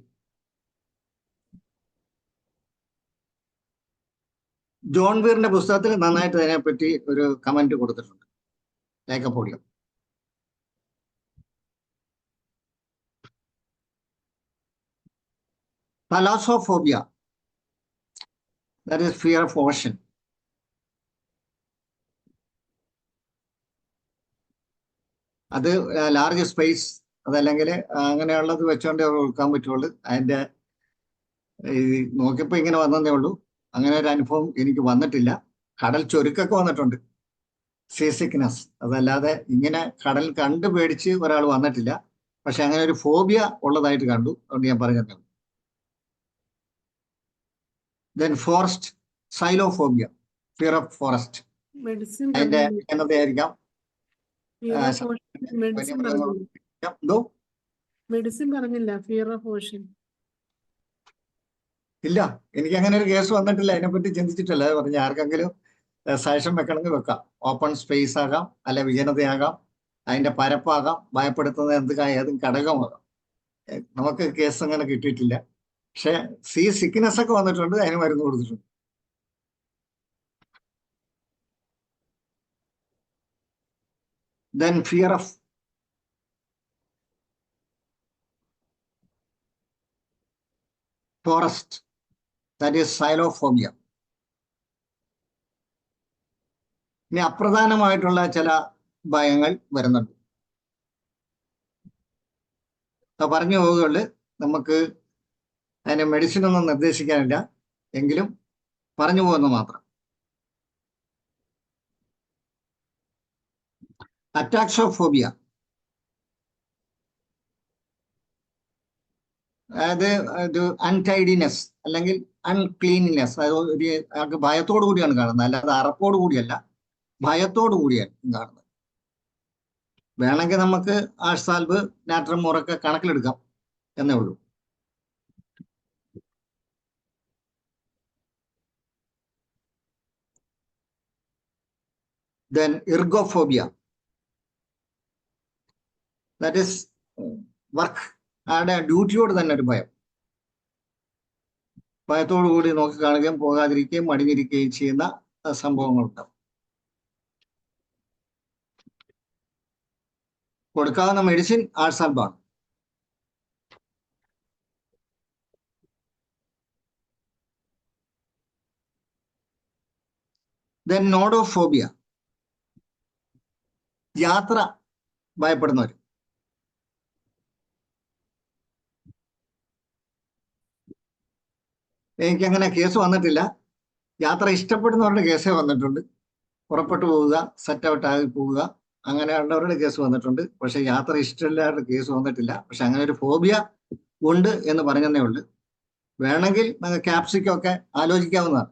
[SPEAKER 2] John വീറിന്റെ പുസ്തകത്തിൽ നന്നായിട്ട് അതിനെപ്പറ്റി ഒരു കമന്റ് കൊടുത്തിട്ടുണ്ട്, lycopodium. Thalassophobia, that is fear of ocean. അത് ലാർജ് സ്പേസ്, അതല്ലെങ്കിൽ അങ്ങനെയുള്ളത് വെച്ചോണ്ടേ ഉൾക്കാൻ പറ്റുള്ളൂ. അതിന്റെ നോക്കിയപ്പോ ഇങ്ങനെ വന്നതേ ഉള്ളൂ. അങ്ങനെ ഒരു അനുഭവം എനിക്ക് വന്നിട്ടില്ല. കടൽ ചൊരുക്കൊക്കെ വന്നിട്ടുണ്ട്, സീ സിക്നസ്. അതല്ലാതെ ഇങ്ങനെ കടൽ കണ്ടു പേടിച്ച് ഒരാൾ വന്നിട്ടില്ല. പക്ഷെ അങ്ങനെ ഒരു ഫോബിയ ഉള്ളതായിട്ട് കണ്ടു, അതുകൊണ്ട് ഞാൻ പറഞ്ഞത്. Then forest, xylophobia, fear of forest.
[SPEAKER 3] Medicine
[SPEAKER 2] അതിന്റെ എന്നതായിരിക്കാം,
[SPEAKER 3] മെഡിസിൻ
[SPEAKER 2] എന്തോ
[SPEAKER 3] മെഡിസിൻ പറഞ്ഞില്ല, ഫിയർ ഓഫ് ഓഷൻ.
[SPEAKER 2] ഇല്ല, എനിക്ക് അങ്ങനെ ഒരു കേസ് വന്നിട്ടില്ല, അതിനെപ്പറ്റി ചിന്തിച്ചിട്ടില്ല. അത് പറഞ്ഞ ആർക്കെങ്കിലും സജഷൻ വെക്കണമെങ്കിൽ വെക്കാം. ഓപ്പൺ സ്പേസ് ആകാം, അല്ലെ വിജനതയാകാം, അതിന്റെ പരപ്പാകാം, ഭയപ്പെടുത്തുന്ന ഏതും ഘടകമാകാം. നമുക്ക് കേസ് അങ്ങനെ കിട്ടിയിട്ടില്ല. പക്ഷെ സീ സിക്നസ് ഒക്കെ വന്നിട്ടുണ്ട്, അതിന് മരുന്ന് കൊടുത്തിട്ടുണ്ട്. Then fear of forest, that is xylophobia. ഇനി അപ്രധാനമായിട്ടുള്ള ചില ഭയങ്ങൾ വരുന്നുണ്ട്. പറഞ്ഞു പോവുകയുള്ളു, നമുക്ക് അതിന് മെഡിസിൻ ഒന്നും നിർദ്ദേശിക്കാനില്ല, എങ്കിലും പറഞ്ഞു പോകുന്നു മാത്രം. അറ്റാക്സോഫോബിയ, അതായത് ഒരു അൺടൈഡിനെസ് അല്ലെങ്കിൽ അൺക്ലീൻനെസ്. അതായത് ഒരു ഭയത്തോടു കൂടിയാണ് കാണുന്നത്, അല്ലാതെ അറപ്പോടു കൂടിയല്ല, ഭയത്തോടു കൂടിയാണ് കാണുന്നത്. വേണമെങ്കിൽ നമുക്ക് ആഷ്സാൽബ്, നാട്രം മുറൊക്കെ കണക്കിലെടുക്കാം എന്നേ ഉള്ളൂ. ദെൻ ഇർഗോഫോബിയ, ദാറ്റ് ഈസ് വർക്ക്, ആരുടെ ഡ്യൂട്ടിയോട് തന്നെ ഒരു ഭയം. ഭയത്തോടു കൂടി നോക്കി കാണുകയും പോകാതിരിക്കുകയും മടിഞ്ഞിരിക്കുകയും ചെയ്യുന്ന സംഭവങ്ങളുണ്ടാവും. കൊടുക്കാവുന്ന മെഡിസിൻ ആഴ്സാൽബാണ്. ദെൻ നോഡോഫോബിയ, യാത്ര ഭയപ്പെടുന്നവർ. എനിക്കങ്ങനെ കേസ് വന്നിട്ടില്ല. യാത്ര ഇഷ്ടപ്പെടുന്നവരുടെ കേസേ വന്നിട്ടുണ്ട്. പുറപ്പെട്ടു പോവുക, സെറ്റ് ഔട്ട് ആയി പോവുക, അങ്ങനെയുള്ളവരുടെ കേസ് വന്നിട്ടുണ്ട്. പക്ഷെ യാത്ര ഇഷ്ടമില്ലാത്ത കേസ് വന്നിട്ടില്ല. പക്ഷെ അങ്ങനെ ഒരു ഫോബിയ ഉണ്ട് എന്ന് പറഞ്ഞതേ ഉള്ളൂ. വേണമെങ്കിൽ ക്യാപ്സിക്കം ഒക്കെ ആലോചിക്കാവുന്നതാണ്.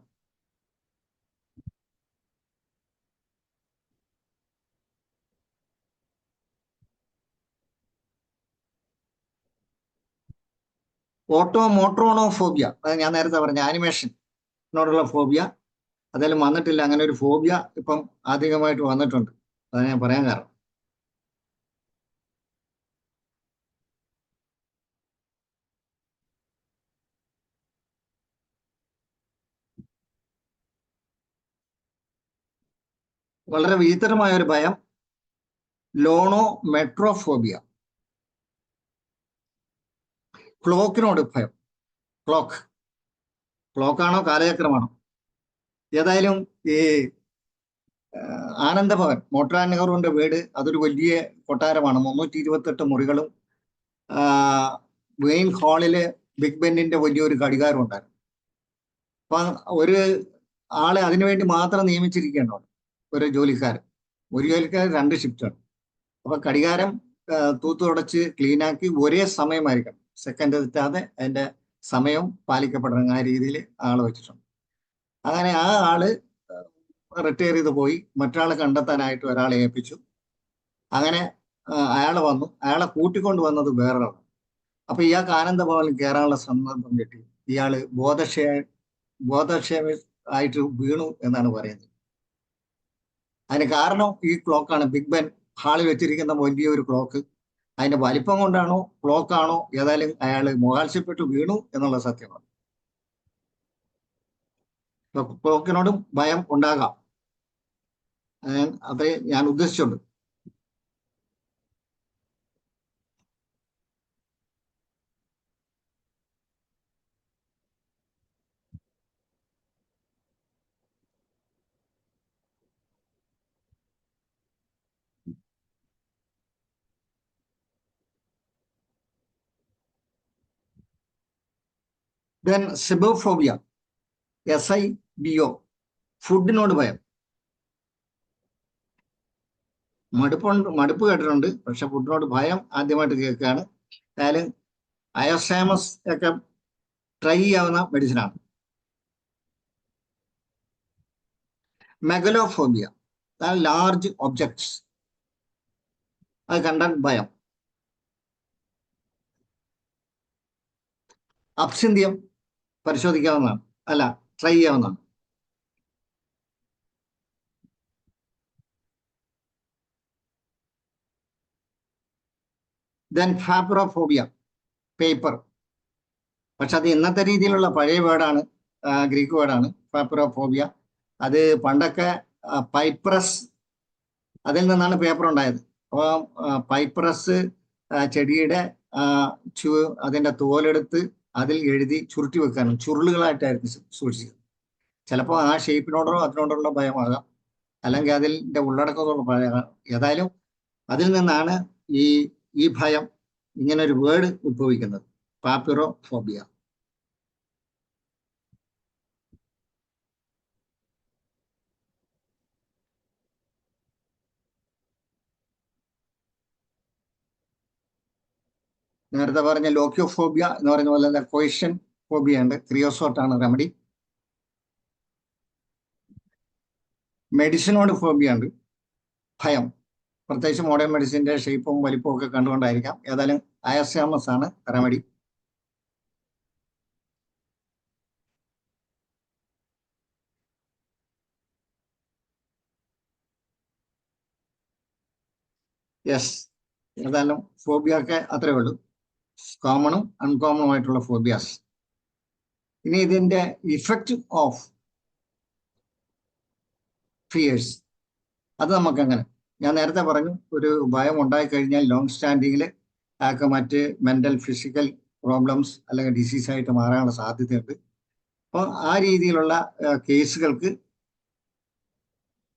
[SPEAKER 2] ഓട്ടോമോട്രോണോഫോബിയ, അത് ഞാൻ നേരത്തെ പറഞ്ഞ ആനിമേഷനോടുള്ള ഫോബിയ, അതെല്ലാം വന്നിട്ടില്ല. അങ്ങനെ ഒരു ഫോബിയ ഇപ്പം ആധികമായിട്ട് വന്നിട്ടുണ്ട്. അത് ഞാൻ പറയാൻ കാരണം. വളരെ വിചിത്രമായ ഒരു ഭയം, ലോണോമെട്രോഫോബിയ. ക്ലോക്കിനോട് ഭയം. ക്ലോക്കാണോ കാലചക്രമാണോ? ഏതായാലും ഈ ആനന്ദഭവൻ, മോട്ടിലാൽ നെഹ്റുവിന്റെ വീട്, അതൊരു വലിയ കൊട്ടാരമാണ്. 328 മുറികളും മെയിൻ ഹാളില് ബിഗ് ബെന്നിന്റെ വലിയൊരു ഘടികാരം ഉണ്ടായിരുന്നു. അപ്പൊ ഒരു ആളെ അതിനുവേണ്ടി മാത്രം നിയമിച്ചിരിക്കുകയാണ് അവിടെ, ഒരു ജോലിക്കാരൻ. ഒരു ജോലിക്കാരൻ 2 ഷിഫ്റ്റാണ്. അപ്പൊ ഘടികാരം തൂത്തു തുടച്ച് ക്ലീനാക്കി ഒരേ സമയമായിരിക്കണം, സെക്കൻഡ് തെറ്റാതെ അതിന്റെ സമയം പാലിക്കപ്പെടണം. ആ രീതിയിൽ ആള് വെച്ചിട്ടുണ്ട്. അങ്ങനെ ആ ആള് റിട്ടയർ ചെയ്ത് പോയി. മറ്റൊരാളെ കണ്ടെത്താനായിട്ട് ഒരാളെ ഏൽപ്പിച്ചു. അങ്ങനെ അയാളെ വന്നു. അയാളെ കൂട്ടിക്കൊണ്ട് വന്നത് വേറൊരാളാണ്. അപ്പൊ ഇയാൾക്ക് ആനന്ദഭവനിൽ കയറാനുള്ള സന്ദർഭം കിട്ടി. ഇയാള് ബോധക്ഷേമായിട്ട് വീണു എന്നാണ് പറയുന്നത്. അതിന് കാരണം ഈ ക്ലോക്കാണ്. ബിഗ് ബെൻ ഹാളിൽ വെച്ചിരിക്കുന്ന വലിയൊരു ക്ലോക്ക്. അതിന്റെ വലിപ്പം കൊണ്ടാണോ ക്ലോക്കാണോ, ഏതായാലും അയാള് മോഹാത്സ്യപ്പെട്ടു വീണു എന്നുള്ള സത്യമാണ്. ക്ലോക്കിനോടും ഭയം ഉണ്ടാകാം, അതേ ഞാൻ ഉദ്ദേശിച്ചുള്ളൂ. ദെൻ സിബോഫോബിയ, SIBO, ഫുഡിനോട് ഭയം. മടുപ്പ് കേട്ടിട്ടുണ്ട്, പക്ഷെ ഫുഡിനോട് ഭയം ആദ്യമായിട്ട് കേൾക്കുകയാണ്. അതായത് അയോസാമസ് ഒക്കെ ട്രൈ ചെയ്യാവുന്ന മെഡിസിനാണ്. മെഗലോഫോബിയ, ലാർജ് ഒബ്ജക്ട്സ്, അത് കണ്ടാൽ ഭയം. അബ്സിന്ത്യം പരിശോധിക്കാവുന്നതാണ്, അല്ല ട്രൈ ചെയ്യാവുന്നതാണ്. ദെൻ ഫാബ്രോഫോബിയ, പേപ്പർ. പക്ഷെ അത് ഇന്നത്തെ രീതിയിലുള്ള പഴയ വേർഡാണ്, ഗ്രീക്ക് വേർഡാണ് ഫാബ്രോഫോബിയ. അത് പണ്ടൊക്കെ പൈപ്രസ്, അതിൽ നിന്നാണ് പേപ്പർ ഉണ്ടായത്. അപ്പോൾ പൈപ്രസ് ചെടിയുടെ അതിന്റെ തോലെടുത്ത് അതിൽ എഴുതി ചുരുട്ടി വെക്കാനും ചുരുളുകളായിട്ടായിരുന്നു സൂക്ഷിച്ചത്. ചിലപ്പോൾ ആ ഷേപ്പിനോടോ അതിനോടുള്ള ഭയമാകാം, അല്ലെങ്കിൽ അതിൻ്റെ ഉള്ളടക്കത്തോടുള്ള ഭയമാകാം. ഏതായാലും അതിൽ നിന്നാണ് ഈ ഭയം, ഇങ്ങനൊരു വേർഡ് ഉദ്ഭവിക്കുന്നത്, പാപ്പിറോഫോബിയ. നേരത്തെ പറഞ്ഞ ലോക്യോഫോബിയ എന്ന് പറഞ്ഞ പോലെ തന്നെ കൊയിഷൻ ഫോബിയ ഉണ്ട്. ക്രിയോസോട്ടാണ് റെമഡി. മെഡിസിനോട് ഫോബിയ ഉണ്ട്, ഭയം. പ്രത്യേകിച്ച് മോഡേൺ മെഡിസിന്റെ ഷേപ്പും വലിപ്പവും ഒക്കെ കണ്ടുകൊണ്ടായിരിക്കാം. ഏതായാലും അയോസാമസ് ആണ് റെമഡി. യെസ്, ഏതായാലും ഫോബിയ ഒക്കെ അത്രേ ഉള്ളൂ, കോമണും അൺകോമണും ആയിട്ടുള്ള ഫോബിയാസ്. ഇനി ഇതിന്റെ ഇഫക്റ്റ് ഓഫ് ഫിയേഴ്സ്, അത് നമുക്കങ്ങനെ, ഞാൻ നേരത്തെ പറഞ്ഞു, ഒരു ഭയം ഉണ്ടായിക്കഴിഞ്ഞാൽ ലോങ് സ്റ്റാൻഡിങ്ങിൽ ആൾക്ക് മറ്റ് മെന്റൽ ഫിസിക്കൽ പ്രോബ്ലംസ് അല്ലെങ്കിൽ ഡിസീസായിട്ട് മാറാനുള്ള സാധ്യതയുണ്ട്. അപ്പോൾ ആ രീതിയിലുള്ള കേസുകൾക്ക്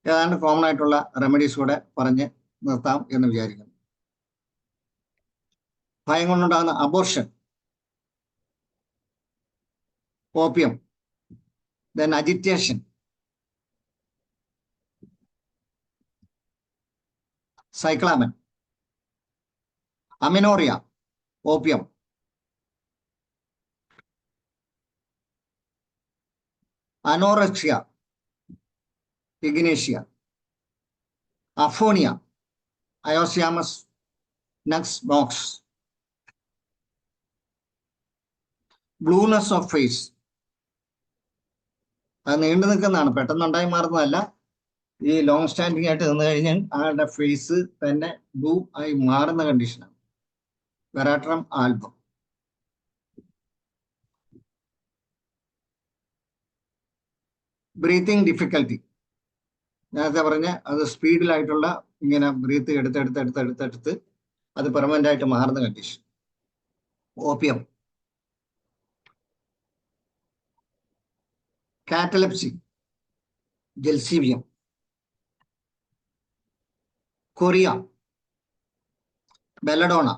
[SPEAKER 2] ഏതാണ്ട് കോമൺ ആയിട്ടുള്ള റെമഡീസ് കൂടെ പറഞ്ഞ് നിർത്താം എന്ന് വിചാരിക്കുന്നു. ഭയം കൊണ്ടുണ്ടാകുന്ന abortion, opium, then agitation, cyclamen, amenorrhoea, opium, anorexia, ignatia, aphonia, hyoscyamus നക്സ് ബോക്സ്, ബ്ലൂനെസ് ഓഫ് ഫേസ്, അത് നീണ്ടു നിൽക്കുന്നതാണ്, പെട്ടെന്നുണ്ടായി മാറുന്നതല്ല. ഈ ലോങ് സ്റ്റാൻഡിങ് ആയിട്ട് നിന്ന് കഴിഞ്ഞാൽ ആളുടെ ഫേസ് തന്നെ ബ്ലൂ ആയി മാറുന്ന കണ്ടീഷനാണ്. വെറാട്രം ആൽബം. ബ്രീത്തിങ് ഡിഫിക്കൽറ്റി, നേരത്തെ പറഞ്ഞ അത് സ്പീഡിലായിട്ടുള്ള ഇങ്ങനെ ബ്രീത്ത് എടുത്തെടുത്ത് അത് പെർമനന്റ് ആയിട്ട് മാറുന്ന condition. Opium. Catalepsy, gelsemium, chorea, belladonna,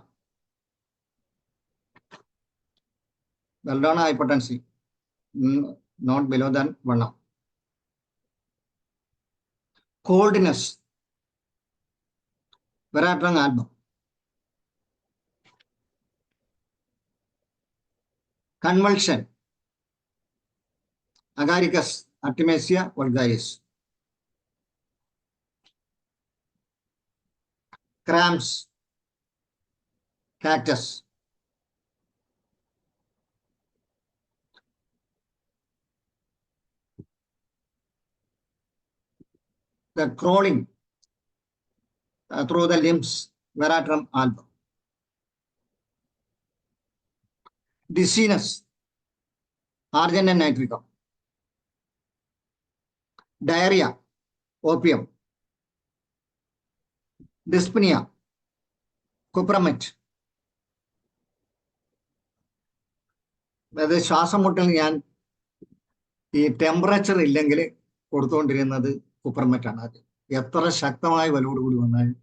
[SPEAKER 2] hypertension not below than 1. Coldness, veratrum album. Convulsion, agaricus, artemisia vulgaris. Cramps, cactus. The crawling through the limbs, veratrum album. Dizziness, argent and nitricum. Diarrhea, opium. Dyspnea, cupramet. അത് ശ്വാസം മുട്ടൽ ഞാൻ ഈ ടെമ്പറേച്ചർ ഇല്ലെങ്കിൽ കൊടുത്തുകൊണ്ടിരുന്നത് കുപ്രമെറ്റാണ്. അത് എത്ര ശക്തമായ വലിവോടുകൂടി വന്നാലും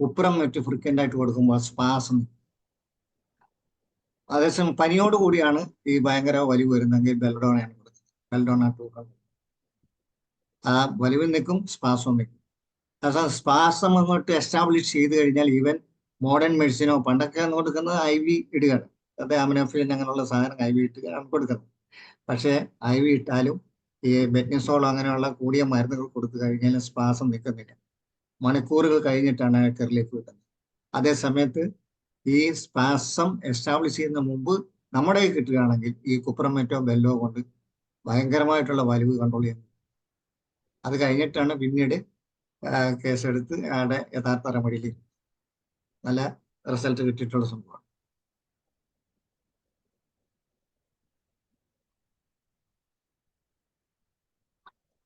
[SPEAKER 2] കുപ്രമെറ്റ് ഫ്രീക്വന്റ് ആയിട്ട് കൊടുക്കുമ്പോൾ സ്പാസം. അതേസമയം പനിയോടുകൂടിയാണ് ഈ ഭയങ്കര വലിവ് വരുന്നെങ്കിൽ ബെൽഡോണയാണ് കൊടുക്കുന്നത്. ബെൽഡോണ 2. ആ വലിവ് നിൽക്കും, സ്പാസം നിൽക്കും. അതേസമയം സ്പാസം അങ്ങോട്ട് എസ്റ്റാബ്ലിഷ് ചെയ്ത് കഴിഞ്ഞാൽ ഈവൻ മോഡേൺ മെഡിസിനോ പണ്ടൊക്കെ കൊടുക്കുന്നത് IV ഇടുകയാണ്. അത് അമിനോഫിലിൻ അങ്ങനെയുള്ള സാധനം IV ഇട്ടുകയാണ് കൊടുക്കുന്നത്. പക്ഷേ IV ഇട്ടാലും ഈ ബെറ്റ്നിസോൾ അങ്ങനെയുള്ള കൂടിയ മരുന്നുകൾ കൊടുത്തു കഴിഞ്ഞാൽ സ്പാസം നിൽക്കുന്നില്ല. മണിക്കൂറുകൾ കഴിഞ്ഞിട്ടാണ് അയാൾക്ക് റിലീഫ് കിട്ടുന്നത്. അതേ സമയത്ത് ഈ സ്പാസം എസ്റ്റാബ്ലിഷ് ചെയ്യുന്ന മുമ്പ് നമ്മുടെ കിട്ടുകയാണെങ്കിൽ ഈ കുപ്രമെറ്റോ ബെല്ലോ കൊണ്ട് ഭയങ്കരമായിട്ടുള്ള വലിവ് കൺട്രോൾ ചെയ്യുന്നത്. അത് കഴിഞ്ഞിട്ടാണ് പിന്നീട് കേസെടുത്ത് അയാളുടെ യഥാർത്ഥ റെമഡിയിൽ നല്ല റിസൾട്ട് കിട്ടിയിട്ടുള്ള സംഭവമാണ്.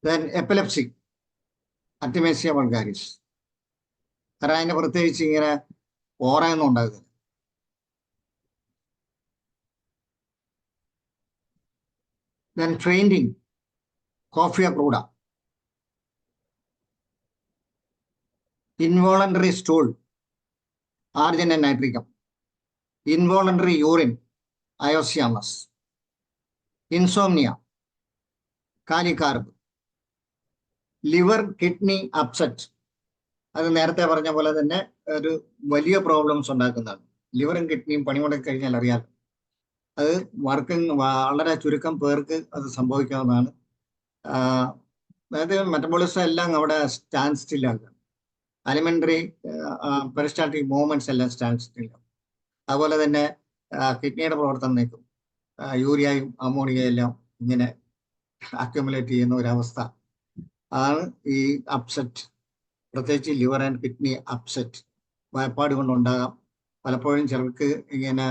[SPEAKER 2] Then epilepsy, artemisia vulgaris. കാരണം അതിന് പ്രത്യേകിച്ച് ഇങ്ങനെ ഓറയൊന്നും ഉണ്ടാകുന്നില്ല. Then fainting, coffea cruda. Involuntary stool, argent and nitricum. Involuntary urine, Iosciamus. Insomnia, കാലികാർബ്. ലിവർ കിഡ്നി അപ്സെറ്റ്, അത് നേരത്തെ പറഞ്ഞ പോലെ തന്നെ ഒരു വലിയ പ്രോബ്ലംസ് ഉണ്ടാക്കുന്നതാണ്. ലിവറും കിഡ്നിയും പണിമുടക്കി കഴിഞ്ഞാൽ അറിയാം. അത് വളരെ ചുരുക്കം പേർക്ക് അത് സംഭവിക്കാവുന്നതാണ്. അതായത് മെറ്റബോളിസം എല്ലാം അവിടെ സ്റ്റാൻഡ് സ്റ്റില്ലാക്കുക. അലിമെന്ററി പെരിസ്റ്റാൾട്ടിക് മൂവ്മെന്റ്സ് എല്ലാം സ്റ്റാൻഡ് സ്റ്റില്ലാകും. അതുപോലെ തന്നെ കിഡ്നിയുടെ പ്രവർത്തനം നിൽക്കും. യൂറിയയും അമോണിയയും എല്ലാം ഇങ്ങനെ അക്യുമുലേറ്റ് ചെയ്യുന്ന ഒരവസ്ഥ ആണ് ഈ അപ്സെറ്റ്. പ്രത്യേകിച്ച് ലിവർ ആൻഡ് കിഡ്നി അപ്സെറ്റ് ഭയപ്പാട് കൊണ്ടുണ്ടാകാം. പലപ്പോഴും ചിലർക്ക് ഇങ്ങനെ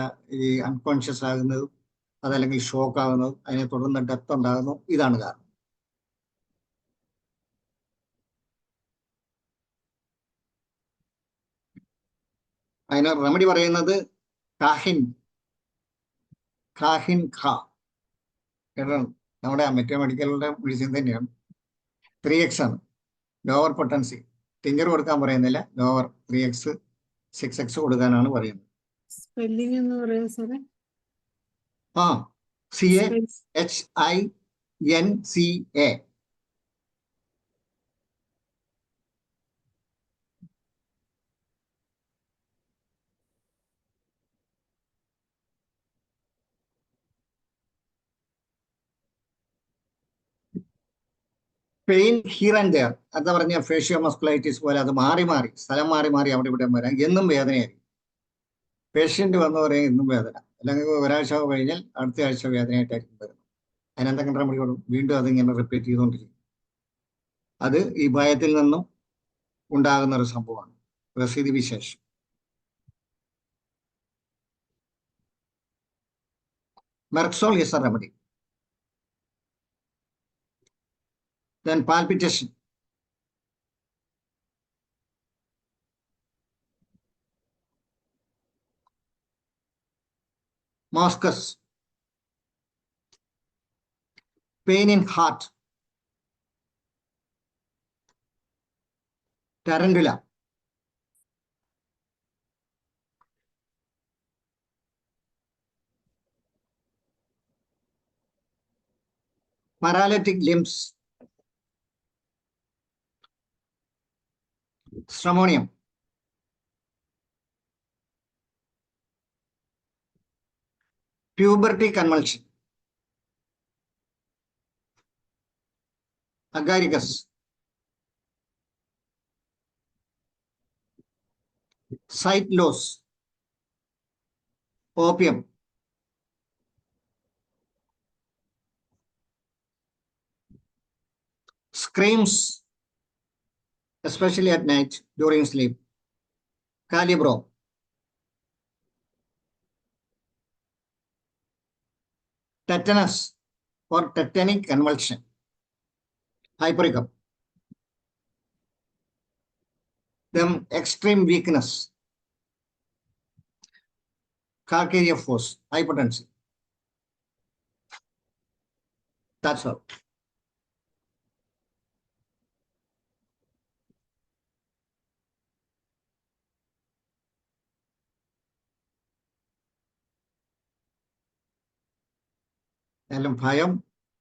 [SPEAKER 2] ഈ അൺകോൺഷ്യസ് ആകുന്നതും അതല്ലെങ്കിൽ ഷോക്ക് ആകുന്നതും അതിനെ തുടർന്ന് ഡെത്ത് ഉണ്ടാകുന്നു. ഇതാണ് കാരണം. അതിന് റെമഡി പറയുന്നത് കാഹിൻ ഖാ കേട്ടോ. നമ്മുടെ മെറ്റോ മെഡിക്കലുടെ മെഡിസിൻ തന്നെയാണ്. 3X ആണ്. Lower potency. ടിങ്കർ കൊടുക്കാൻ പറയുന്നില്ല. ലോവർ 3X 6X കൊടുക്കാനാണ് പറയുന്നത്.
[SPEAKER 3] സ്പെല്ലിംഗ് എന്ന് പറയാം സാറേ.
[SPEAKER 2] CAHINCA. Pain here and their, എന്താ പറഞ്ഞ ഫേഷ്യോ മസ്കുലൈറ്റിസ് പോലെ അത് മാറി സ്ഥലം മാറി അവിടെ ഇവിടെ വരാം. എന്നും വേദനയായിരിക്കും. പേഷ്യന്റ് വന്ന് പറയും എന്നും വേദന. അല്ലെങ്കിൽ ഒരാഴ്ച കഴിഞ്ഞാൽ അടുത്ത ആഴ്ച വേദനയായിട്ടായിരിക്കും വരുന്നത്. അതിനെന്തെങ്കിലും റെമഡി കൊടുക്കും, വീണ്ടും അതിങ്ങനെ റിപ്പീറ്റ് ചെയ്തുകൊണ്ടിരിക്കും. അത് ഈ ഭയത്തിൽ നിന്നും ഉണ്ടാകുന്ന ഒരു സംഭവമാണ് പ്രസിദ്ധി വിശേഷം. Merxol is a remedy. Then palpitation. Meniscus. Pain in heart. Tarantula. Paralytic limbs. Stramonium. Puberty convulsion. Agaricus. Sight loss. Opium. Screams, especially at night during sleep. Calibro. Tetanus or tetanic convulsion. Hypericum. Then extreme weakness. Carcaria force. Hypertension. That's all. എന്നാലും ഭയം